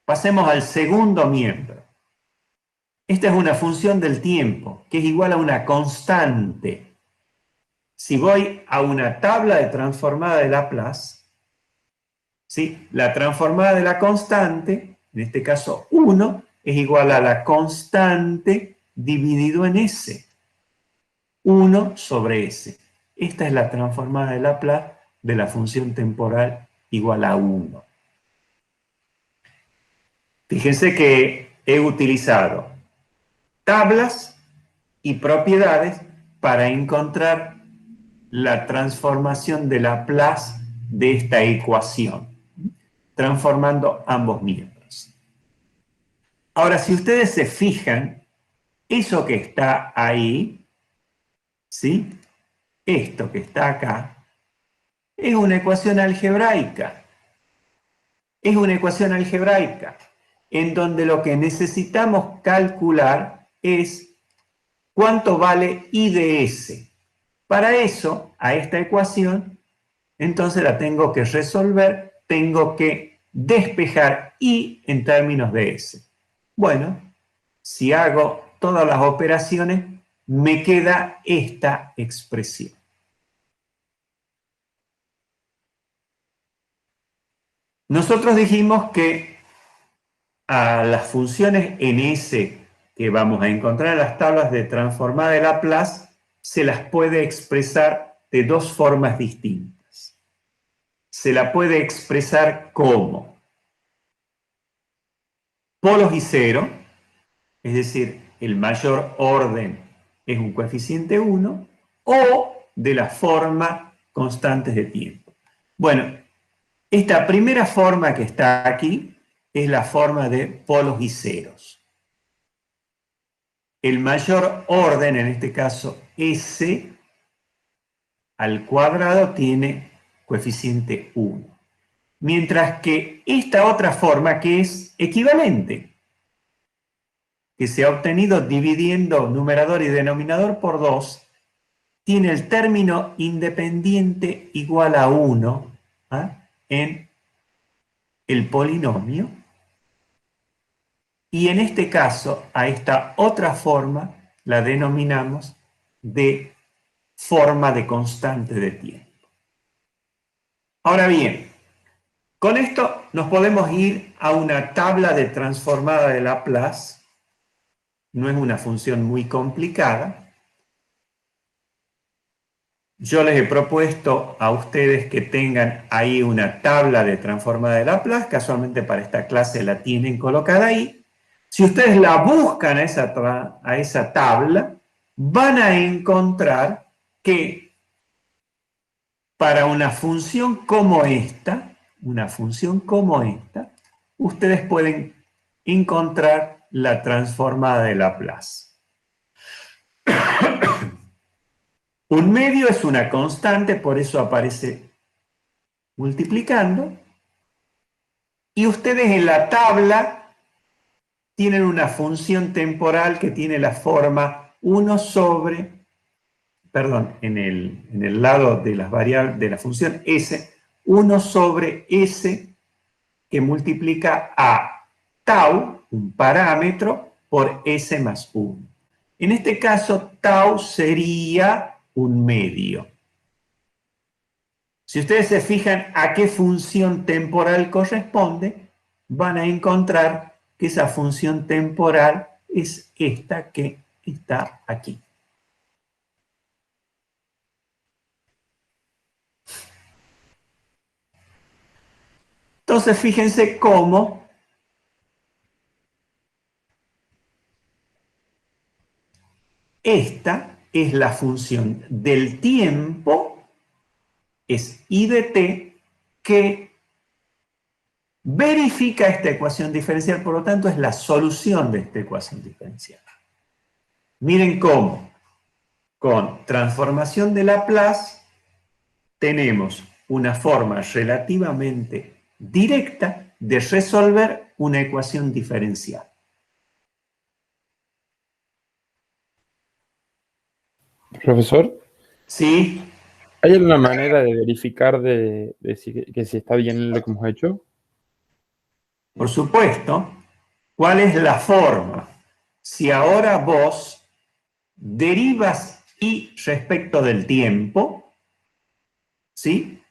Pasemos al segundo miembro. Esta es una función del tiempo, que es igual a una constante. Si voy a una tabla de transformada de Laplace, ¿sí? La transformada de la constante, en este caso 1, es igual a la constante dividido en S. 1 sobre S. Esta es la transformada de Laplace de la función temporal igual a 1. Fíjense que he utilizado tablas y propiedades para encontrar la transformación de Laplace de esta ecuación, transformando ambos miembros. Ahora, si ustedes se fijan, eso que está ahí, ¿sí? Esto que está acá, es una ecuación algebraica. Es una ecuación algebraica en donde lo que necesitamos calcular es cuánto vale I de S. Para eso, a esta ecuación, entonces la tengo que resolver, tengo que despejar I en términos de S. Bueno, si hago todas las operaciones, me queda esta expresión. Nosotros dijimos que a las funciones en S que vamos a encontrar en las tablas de transformada de Laplace se las puede expresar de dos formas distintas. Se la puede expresar como polos y cero, es decir, el mayor orden es un coeficiente 1, o de la forma constantes de tiempo. Bueno, esta primera forma que está aquí es la forma de polos y ceros. El mayor orden, en este caso S al cuadrado, tiene coeficiente 1. Mientras que esta otra forma, que es equivalente, que se ha obtenido dividiendo numerador y denominador por 2, tiene el término independiente igual a 1 en el polinomio. Y en este caso, a esta otra forma la denominamos de forma de constante de tiempo. Ahora bien, con esto nos podemos ir a una tabla de transformada de Laplace. No es una función muy complicada. Yo les he propuesto a ustedes que tengan ahí una tabla de transformada de Laplace. Casualmente para esta clase la tienen colocada ahí. Si ustedes la buscan a esa tabla, van a encontrar que para una función como esta, ustedes pueden encontrar la transformada de Laplace. Un medio es una constante, por eso aparece multiplicando. Y ustedes en la tabla tienen una función temporal que tiene la forma 1 sobre, perdón, en el lado de las variables de la función s, 1 sobre s que multiplica a tau, un parámetro, por s más 1. En este caso, tau sería un medio. Si ustedes se fijan a qué función temporal corresponde, van a encontrar que esa función temporal es esta que está aquí. Entonces, fíjense cómo esta es la función del tiempo, es I de t, que verifica esta ecuación diferencial, por lo tanto es la solución de esta ecuación diferencial. Miren cómo, con transformación de Laplace, tenemos una forma relativamente directa de resolver una ecuación diferencial.
Profesor,
¿Sí?
¿hay alguna manera de verificar que si está bien lo que hemos hecho?
Por supuesto. ¿Cuál es la forma? Si ahora vos derivas y respecto del tiempo, ¿sí?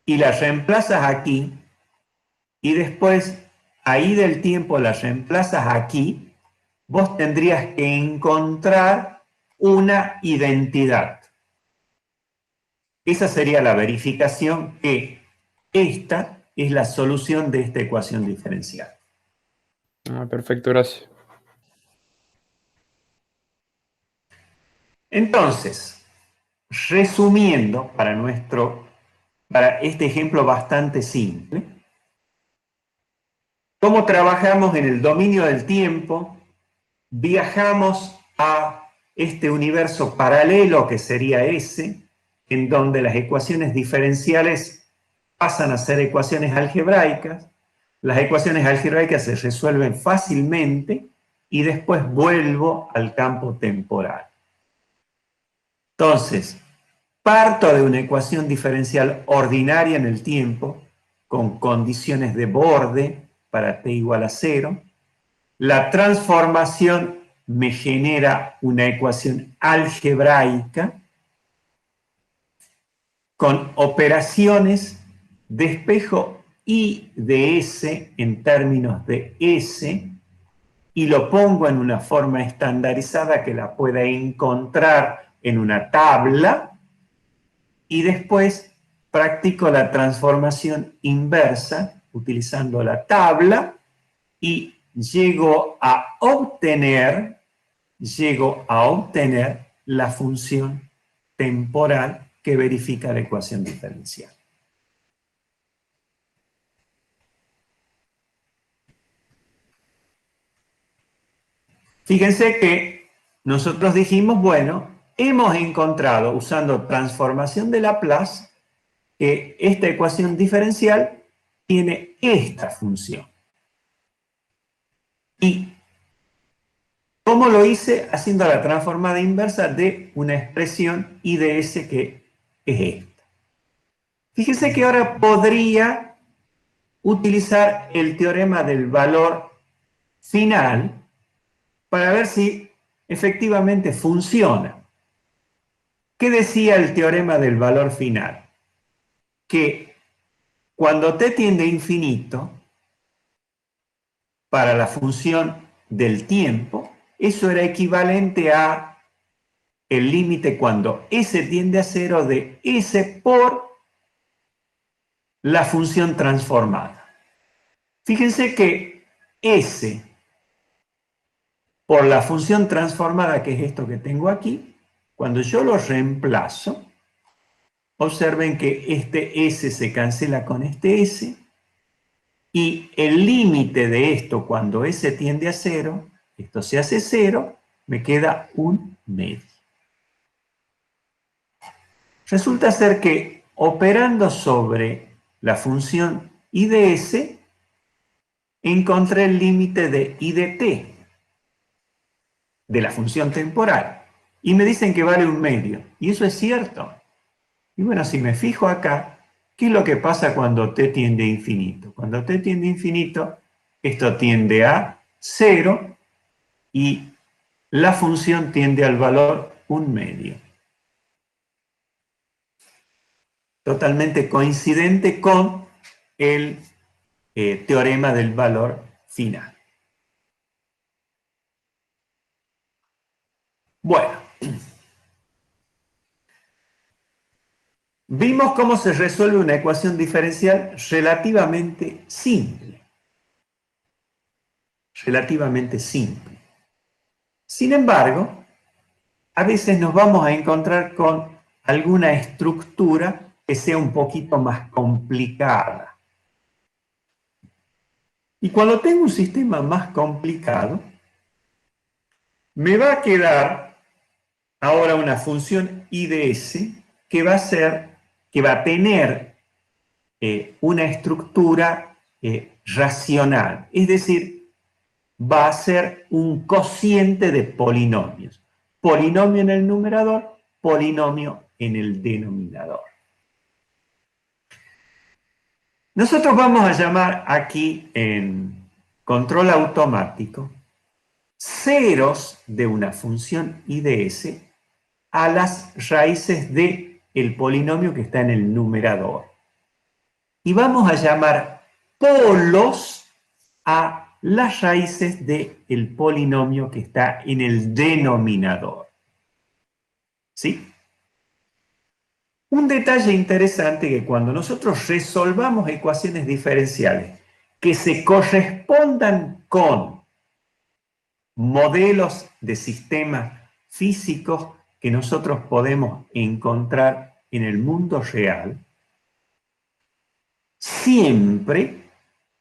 Y la reemplazas aquí, y después ahí del tiempo la reemplazas aquí, vos tendrías que encontrar una identidad. Esa sería la verificación que esta es la solución de esta ecuación diferencial.
Perfecto, gracias.
Entonces, resumiendo para este ejemplo bastante simple, ¿cómo trabajamos en el dominio del tiempo? Viajamos a este universo paralelo que sería S, en donde las ecuaciones diferenciales pasan a ser ecuaciones algebraicas. Las ecuaciones algebraicas se resuelven fácilmente y después vuelvo al campo temporal. Entonces, parto de una ecuación diferencial ordinaria en el tiempo, con condiciones de borde para t igual a 0. La transformación me genera una ecuación algebraica con operaciones de espejo I de S en términos de S, y lo pongo en una forma estandarizada que la pueda encontrar en una tabla, y después practico la transformación inversa utilizando la tabla y llego a obtener la función temporal que verifica la ecuación diferencial. Fíjense que nosotros dijimos, bueno, hemos encontrado, usando transformación de Laplace, que esta ecuación diferencial tiene esta función. ¿Y cómo lo hice? Haciendo la transformada inversa de una expresión IDS que es esta. Fíjese que ahora podría utilizar el teorema del valor final para ver si efectivamente funciona. ¿Qué decía el teorema del valor final? Que cuando t tiende a infinito, para la función del tiempo, eso era equivalente a el límite cuando s tiende a 0 de s por la función transformada. Fíjense que s por la función transformada, que es esto que tengo aquí, cuando yo lo reemplazo, observen que este s se cancela con este s, y el límite de esto cuando s tiende a 0, esto se hace 0, me queda un medio. Resulta ser que operando sobre la función I de S, encontré el límite de I de t, de la función temporal, y me dicen que vale un medio, y eso es cierto. Y bueno, si me fijo acá, ¿qué es lo que pasa cuando t tiende a infinito? Cuando t tiende a infinito, esto tiende a 0 y la función tiende al valor un medio. Totalmente coincidente con el teorema del valor final. Bueno, vimos cómo se resuelve una ecuación diferencial relativamente simple. Relativamente simple. Sin embargo, a veces nos vamos a encontrar con alguna estructura que sea un poquito más complicada. Y cuando tengo un sistema más complicado, me va a quedar ahora una función I de S que va a tener una estructura racional, es decir, va a ser un cociente de polinomios. Polinomio en el numerador, polinomio en el denominador. Nosotros vamos a llamar aquí en control automático ceros de una función I de S a las raíces del polinomio que está en el numerador. Y vamos a llamar polos a las raíces del polinomio que está en el denominador. ¿Sí? Un detalle interesante que cuando nosotros resolvamos ecuaciones diferenciales que se correspondan con modelos de sistemas físicos que nosotros podemos encontrar en el mundo real, siempre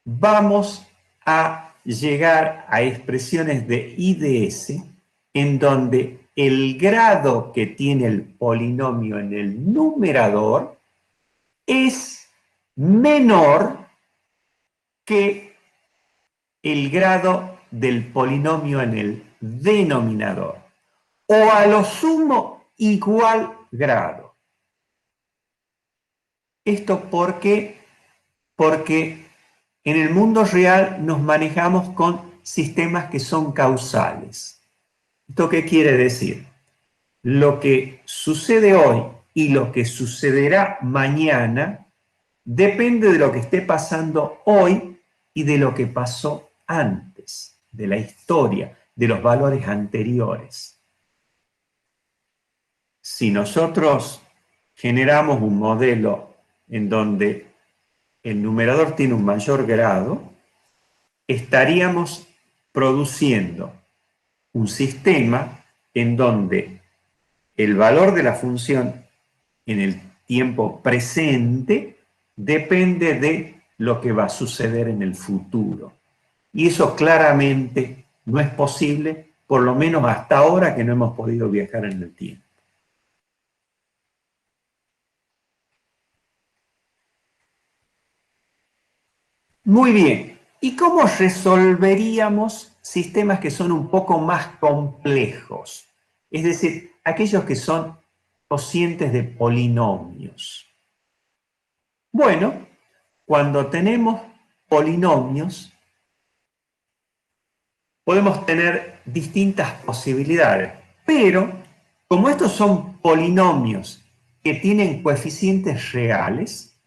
vamos a llegar a expresiones de I de S en donde el grado que tiene el polinomio en el numerador es menor que el grado del polinomio en el denominador, o a lo sumo igual grado. ¿Esto por qué? Porque en el mundo real nos manejamos con sistemas que son causales. ¿Esto qué quiere decir? Lo que sucede hoy y lo que sucederá mañana depende de lo que esté pasando hoy y de lo que pasó antes, de la historia, de los valores anteriores. Si nosotros generamos un modelo en donde el numerador tiene un mayor grado, estaríamos produciendo un sistema en donde el valor de la función en el tiempo presente depende de lo que va a suceder en el futuro. Y eso claramente no es posible, por lo menos hasta ahora que no hemos podido viajar en el tiempo. Muy bien. ¿Y cómo resolveríamos sistemas que son un poco más complejos? Es decir, aquellos que son cocientes de polinomios. Bueno, cuando tenemos polinomios, podemos tener distintas posibilidades, pero como estos son polinomios que tienen coeficientes reales,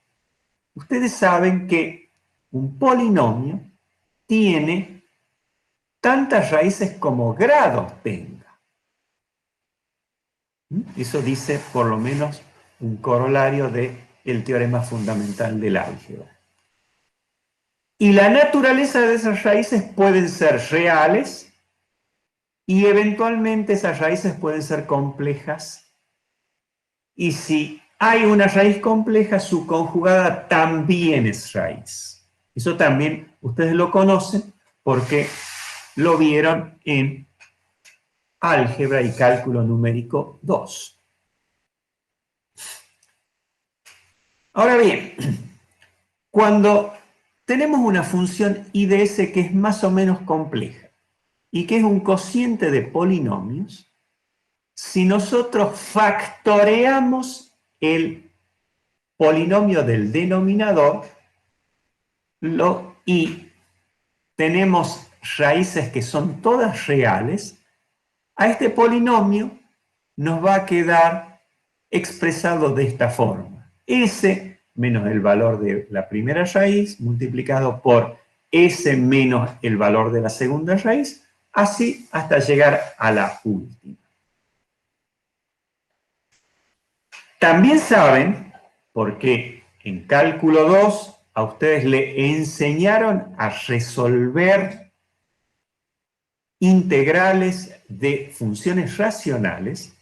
ustedes saben que un polinomio tiene tantas raíces como grados tenga. Eso dice por lo menos un corolario del teorema fundamental del álgebra. Y la naturaleza de esas raíces pueden ser reales y eventualmente esas raíces pueden ser complejas. Y si hay una raíz compleja, su conjugada también es raíz. Eso también ustedes lo conocen porque lo vieron en álgebra y cálculo numérico 2. Ahora bien, cuando tenemos una función IDS que es más o menos compleja y que es un cociente de polinomios, si nosotros factoreamos el polinomio del denominador y tenemos raíces que son todas reales, a este polinomio nos va a quedar expresado de esta forma. S menos el valor de la primera raíz multiplicado por S menos el valor de la segunda raíz, así hasta llegar a la última. También saben, porque en cálculo 2 a ustedes le enseñaron a resolver integrales de funciones racionales,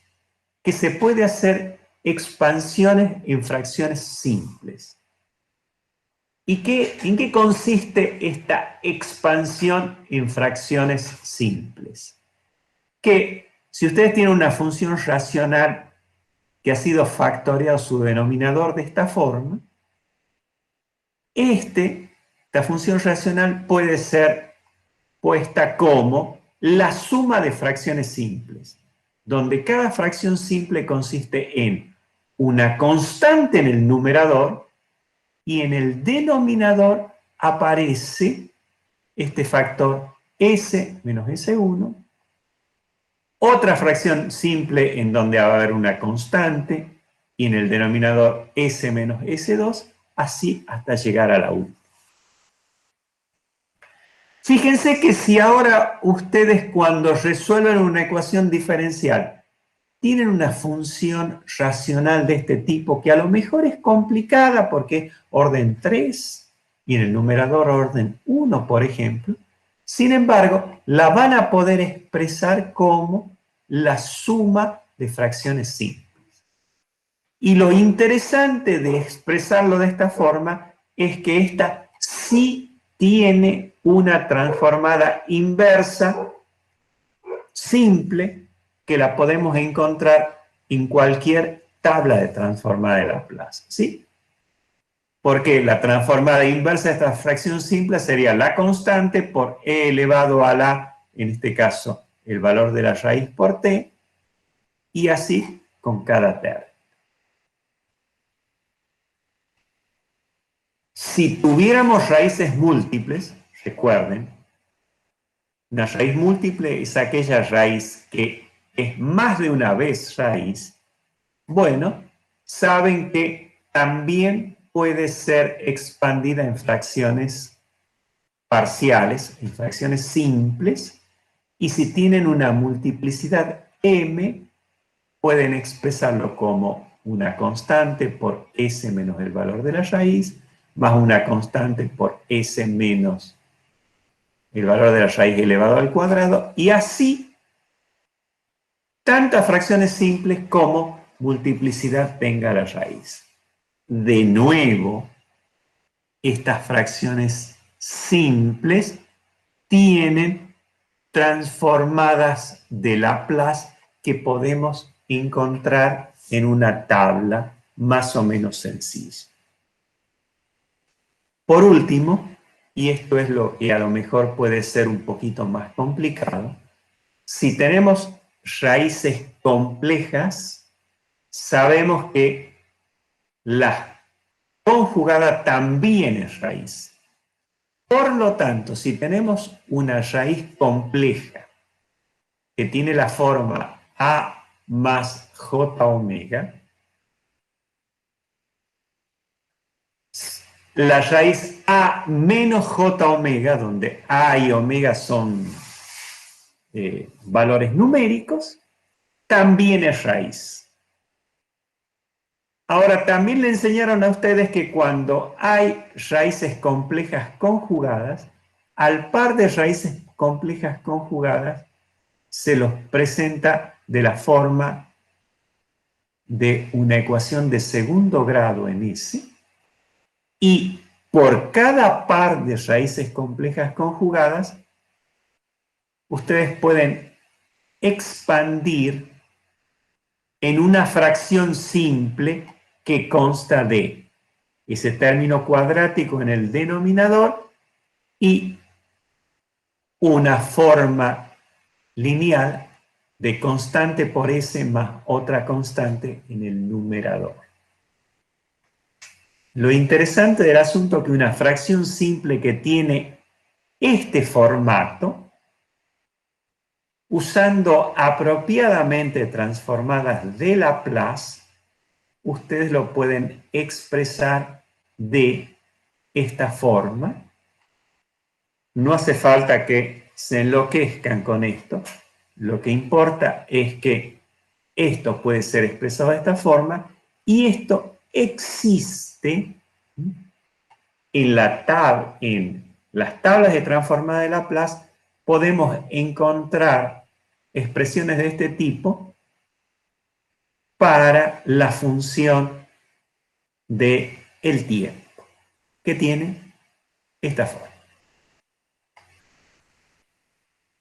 que se puede hacer expansiones en fracciones simples. ¿Y en qué consiste esta expansión en fracciones simples? Que si ustedes tienen una función racional que ha sido factoriado su denominador de esta forma, esta función racional puede ser puesta como la suma de fracciones simples, donde cada fracción simple consiste en una constante en el numerador y en el denominador aparece este factor s menos s1, otra fracción simple en donde va a haber una constante y en el denominador s menos s2, así hasta llegar a la última. Fíjense que si ahora ustedes cuando resuelven una ecuación diferencial tienen una función racional de este tipo que a lo mejor es complicada porque es orden 3 y en el numerador orden 1, por ejemplo, sin embargo, la van a poder expresar como la suma de fracciones simples. Y lo interesante de expresarlo de esta forma es que esta sí tiene una transformada inversa simple que la podemos encontrar en cualquier tabla de transformada de Laplace, ¿sí? Porque la transformada inversa de esta fracción simple sería la constante por e elevado a la, en este caso, el valor de la raíz por t, y así con cada término. Si tuviéramos raíces múltiples, recuerden, una raíz múltiple es aquella raíz que es más de una vez raíz. Bueno, saben que también puede ser expandida en fracciones parciales, en fracciones simples, y si tienen una multiplicidad m, pueden expresarlo como una constante por s menos el valor de la raíz, más una constante por s menos el valor de la raíz elevado al cuadrado, y así tantas fracciones simples como multiplicidad tenga la raíz. De nuevo, estas fracciones simples tienen transformadas de Laplace que podemos encontrar en una tabla más o menos sencilla. Por último, y esto es lo que a lo mejor puede ser un poquito más complicado, si tenemos raíces complejas, sabemos que la conjugada también es raíz. Por lo tanto, si tenemos una raíz compleja que tiene la forma A más J omega, la raíz A menos J omega, donde A y omega son valores numéricos, también es raíz. Ahora, también le enseñaron a ustedes que cuando hay raíces complejas conjugadas, al par de raíces complejas conjugadas, se los presenta de la forma de una ecuación de segundo grado en S, y por cada par de raíces complejas conjugadas, ustedes pueden expandir en una fracción simple que consta de ese término cuadrático en el denominador y una forma lineal de constante por S más otra constante en el numerador. Lo interesante del asunto es que una fracción simple que tiene este formato, usando apropiadamente transformadas de Laplace, ustedes lo pueden expresar de esta forma. No hace falta que se enloquezcan con esto. Lo que importa es que esto puede ser expresado de esta forma y esto existe en las tablas de transformada de Laplace. Podemos encontrar expresiones de este tipo para la función del tiempo, que tiene esta forma.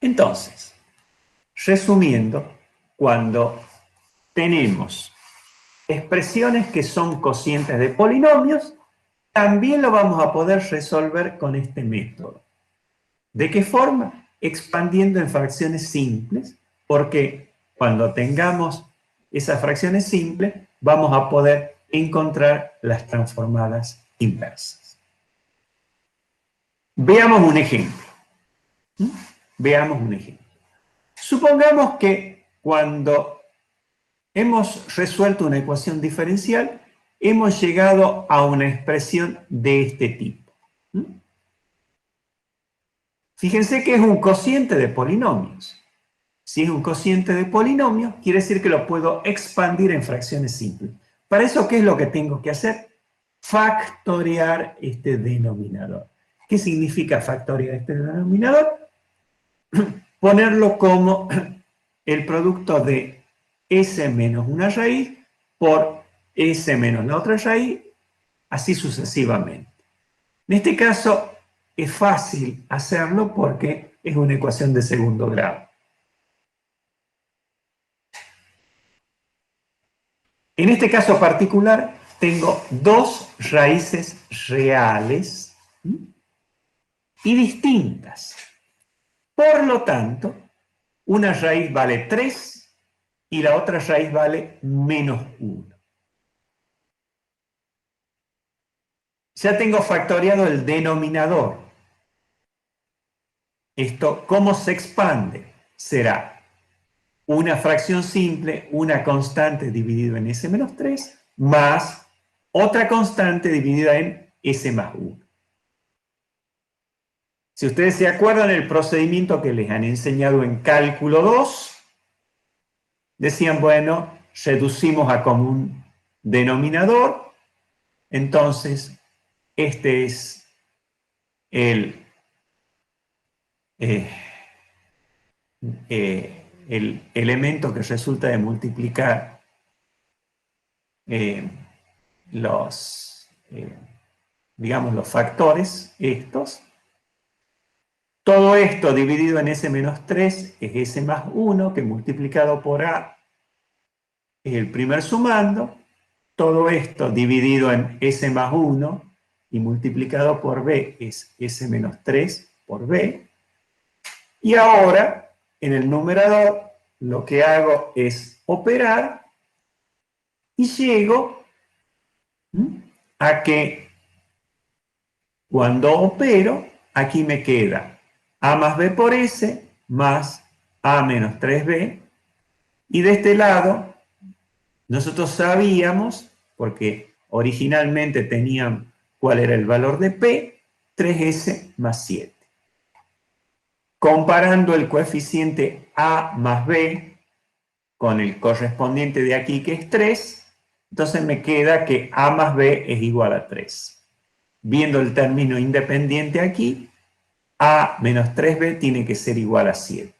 Entonces, resumiendo, cuando tenemos expresiones que son cocientes de polinomios, también lo vamos a poder resolver con este método. ¿De qué forma? Expandiendo en fracciones simples, porque cuando tengamos esas fracciones simples, vamos a poder encontrar las transformadas inversas. Veamos un ejemplo. Veamos un ejemplo. Supongamos que cuando hemos resuelto una ecuación diferencial, hemos llegado a una expresión de este tipo. Fíjense que es un cociente de polinomios. Si es un cociente de polinomios, quiere decir que lo puedo expandir en fracciones simples. Para eso, ¿qué es lo que tengo que hacer? Factorear este denominador. ¿Qué significa factorear este denominador? Ponerlo como el producto de S menos una raíz por S menos la otra raíz, así sucesivamente. En este caso es fácil hacerlo porque es una ecuación de segundo grado. En este caso particular tengo dos raíces reales y distintas. Por lo tanto, una raíz vale 3 y la otra raíz vale menos 1. Ya tengo factoreado el denominador. Esto, ¿cómo se expande? Será una fracción simple, una constante dividido en S menos 3, más otra constante dividida en S más 1. Si ustedes se acuerdan el procedimiento que les han enseñado en cálculo 2, decían, bueno, reducimos a común denominador, entonces este es el elemento que resulta de multiplicar digamos, los factores estos. Todo esto dividido en S menos 3 es S más 1, que multiplicado por A es el primer sumando. Todo esto dividido en S más 1 y multiplicado por b es s menos 3 por b. Y ahora, en el numerador, lo que hago es operar y llego a que cuando opero, aquí me queda a más b por s más a menos 3b. Y de este lado, nosotros sabíamos, porque originalmente tenían cuál era el valor de p, 3s más 7. Comparando el coeficiente a más b con el correspondiente de aquí, que es 3, entonces me queda que a más b es igual a 3. Viendo el término independiente aquí, a menos 3b tiene que ser igual a 7.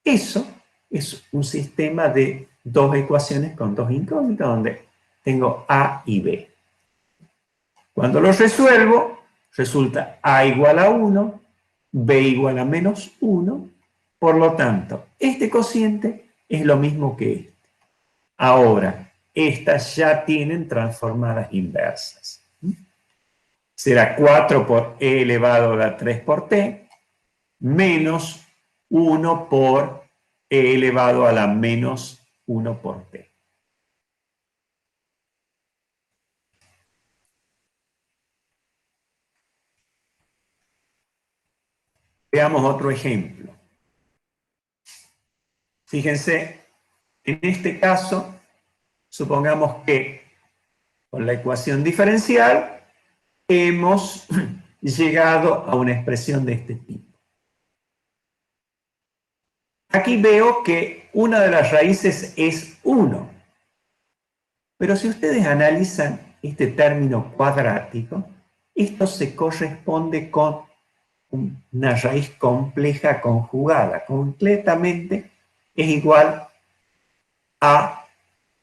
Eso es un sistema de dos ecuaciones con dos incógnitas, donde tengo a y b. Cuando lo resuelvo, resulta a igual a 1, b igual a menos 1, por lo tanto, este cociente es lo mismo que este. Ahora, estas ya tienen transformadas inversas. Será 4 por e elevado a la 3 por t, menos 1 por e elevado a la menos 1 por t. Veamos otro ejemplo. Fíjense, en este caso, supongamos que con la ecuación diferencial hemos llegado a una expresión de este tipo. Aquí veo que una de las raíces es 1. Pero si ustedes analizan este término cuadrático, esto se corresponde con una raíz compleja conjugada. Completamente es igual a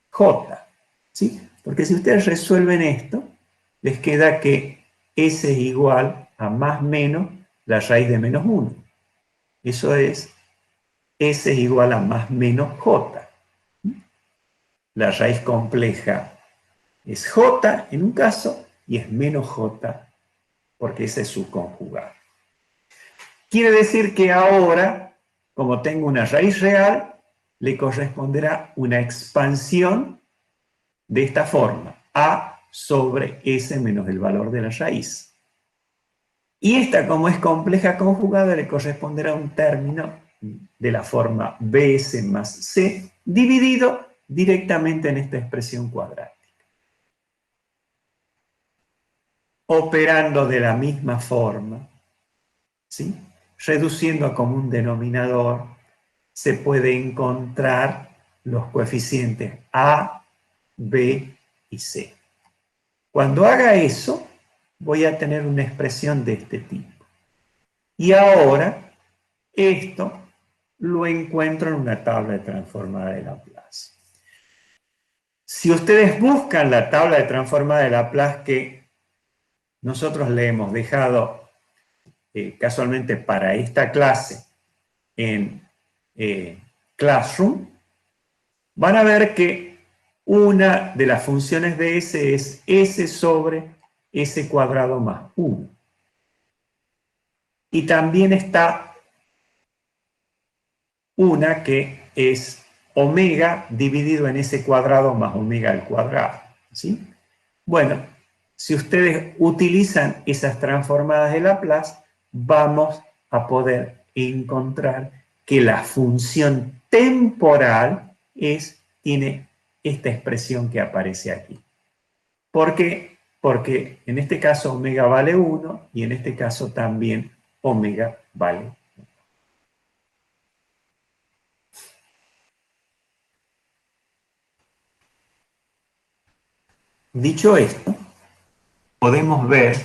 j. ¿Sí? Porque si ustedes resuelven esto, les queda que s es igual a más menos la raíz de menos 1. Eso es, s es igual a más menos j. La raíz compleja es j en un caso y es menos j porque ese es su conjugado. Quiere decir que ahora, como tengo una raíz real, le corresponderá una expansión de esta forma, a sobre s menos el valor de la raíz. Y esta, como es compleja conjugada, le corresponderá un término de la forma bs más c, dividido directamente en esta expresión cuadrática. Operando de la misma forma, ¿sí? Reduciendo a común denominador, se puede encontrar los coeficientes a, b y c. Cuando haga eso, voy a tener una expresión de este tipo. Y ahora, esto lo encuentro en una tabla de transformada de Laplace. Si ustedes buscan la tabla de transformada de Laplace que nosotros le hemos dejado casualmente para esta clase en Classroom, van a ver que una de las funciones de s es s sobre s cuadrado más 1. Y también está una que es omega dividido en s cuadrado más omega al cuadrado, ¿sí? Bueno, si ustedes utilizan esas transformadas de Laplace, vamos a poder encontrar que la función temporal tiene esta expresión que aparece aquí. ¿Por qué? Porque en este caso omega vale 1 y en este caso también omega vale 1. Dicho esto, podemos ver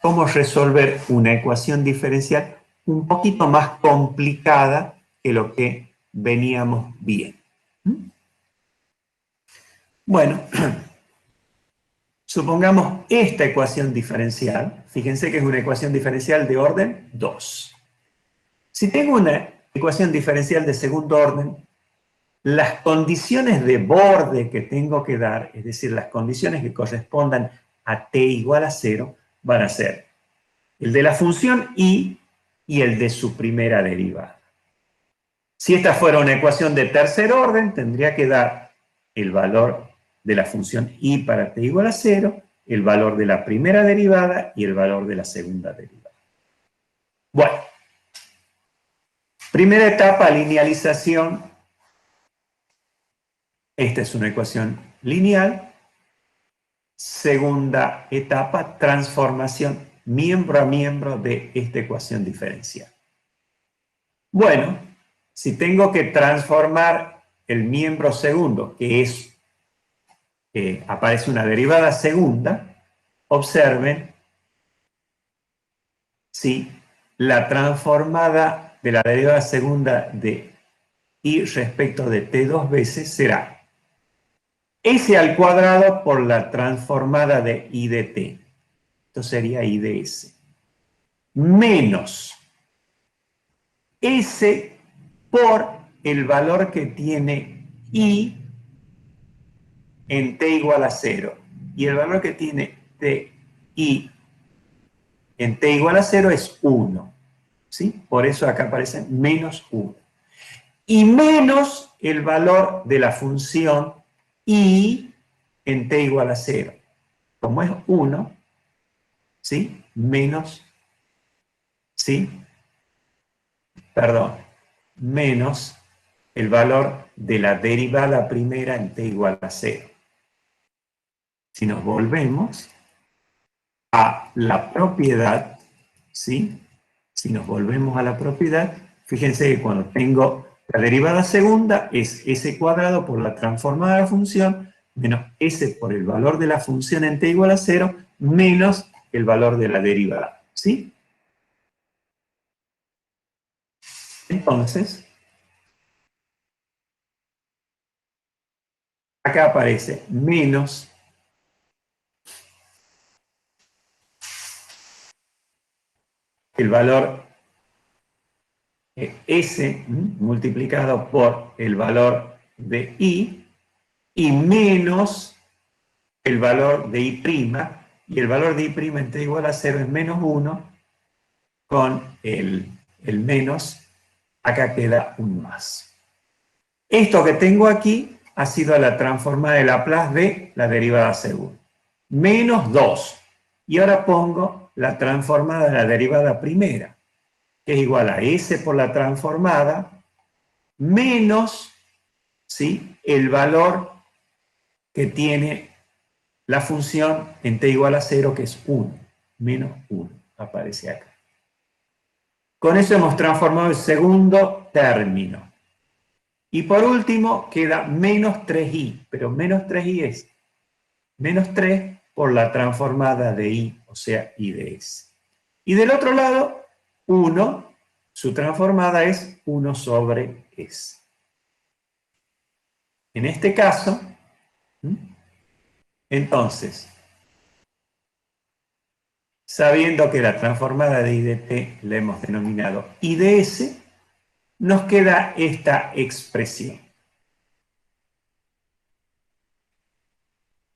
cómo resolver una ecuación diferencial un poquito más complicada que lo que veníamos viendo. Bueno, supongamos esta ecuación diferencial. Fíjense que es una ecuación diferencial de orden 2. Si tengo una ecuación diferencial de segundo orden, las condiciones de borde que tengo que dar, es decir, las condiciones que correspondan a t igual a 0, van a ser el de la función y el de su primera derivada. Si esta fuera una ecuación de tercer orden, tendría que dar el valor de la función y para t igual a 0, el valor de la primera derivada y el valor de la segunda derivada. Bueno, primera etapa, linealización. Esta es una ecuación lineal. Segunda etapa, transformación miembro a miembro de esta ecuación diferencial. Bueno, si tengo que transformar el miembro segundo, que es, aparece una derivada segunda, observen, ¿sí? La transformada de la derivada segunda de y respecto de t dos veces será s al cuadrado por la transformada de i de t. Esto sería i de s. Menos s por el valor que tiene i en t igual a 0. Y el valor que tiene i en t igual a 0 es 1. ¿Sí? Por eso acá aparece menos 1. Y menos el valor de la función i en t igual a 0. Como es 1, ¿sí? Menos, ¿sí? Perdón, menos el valor de la derivada primera en t igual a 0. Si nos volvemos a la propiedad, ¿sí? Si nos volvemos a la propiedad, fíjense que cuando tengo la derivada segunda es s cuadrado por la transformada de la función menos s por el valor de la función en t igual a 0 menos el valor de la derivada, ¿sí? Entonces, acá aparece menos el valor S multiplicado por el valor de I y menos el valor de I', y el valor de I' en t igual a 0 es menos 1, con el menos, acá queda un más. Esto que tengo aquí ha sido la transformada de Laplace de la derivada segunda. Menos 2. Y ahora pongo la transformada de la derivada primera, que es igual a S por la transformada, menos, ¿sí?, el valor que tiene la función en t igual a 0, que es 1. Menos 1, aparece acá. Con eso hemos transformado el segundo término. Y por último queda menos 3i, pero menos 3i es menos 3 por la transformada de i, o sea, i de s. Y del otro lado, 1, su transformada es 1 sobre s. En este caso, entonces, sabiendo que la transformada de i de t la hemos denominado i de s, nos queda esta expresión.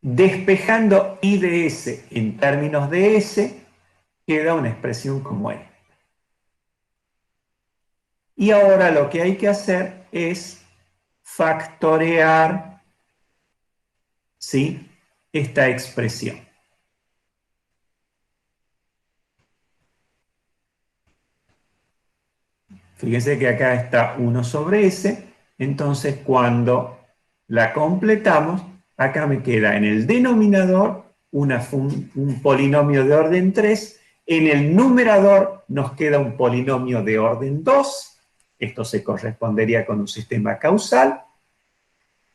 Despejando i de s en términos de s, queda una expresión como esta. Y ahora lo que hay que hacer es factorear, ¿sí?, esta expresión. Fíjense que acá está 1 sobre s, entonces cuando la completamos, acá me queda en el denominador un polinomio de orden 3, en el numerador nos queda un polinomio de orden 2, esto se correspondería con un sistema causal.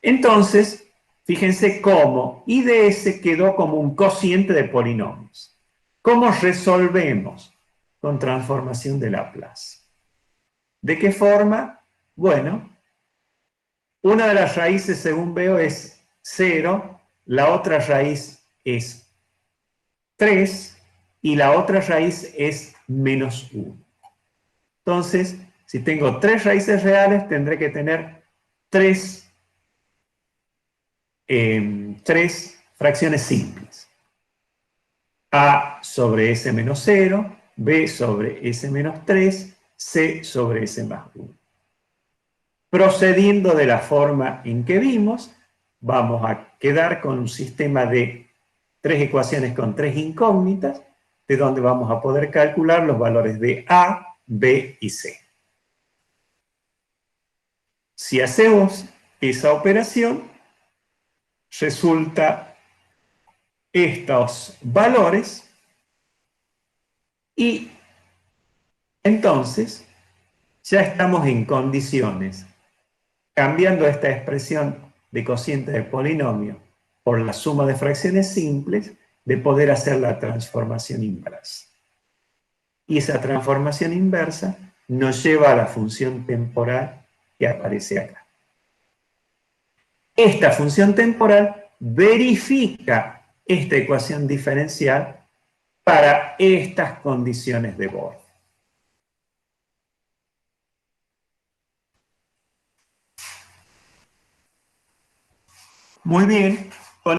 Entonces, fíjense cómo i de s quedó como un cociente de polinomios. ¿Cómo resolvemos? Con transformación de Laplace. ¿De qué forma? Bueno, una de las raíces, según veo, es 0, la otra raíz es 3 y la otra raíz es menos 1. Entonces, si tengo 3 raíces reales, tendré que tener 3 fracciones simples. A sobre S menos 0, B sobre S menos 3, C sobre S más 1. Procediendo de la forma en que vimos, vamos a quedar con un sistema de 3 ecuaciones con 3 incógnitas, de donde vamos a poder calcular los valores de A, B y C. Si hacemos esa operación, resulta estos valores y entonces ya estamos en condiciones, cambiando esta expresión de cociente de polinomio por la suma de fracciones simples, de poder hacer la transformación inversa. Y esa transformación inversa nos lleva a la función temporal que aparece acá. Esta función temporal verifica esta ecuación diferencial para estas condiciones de borde. Muy bien,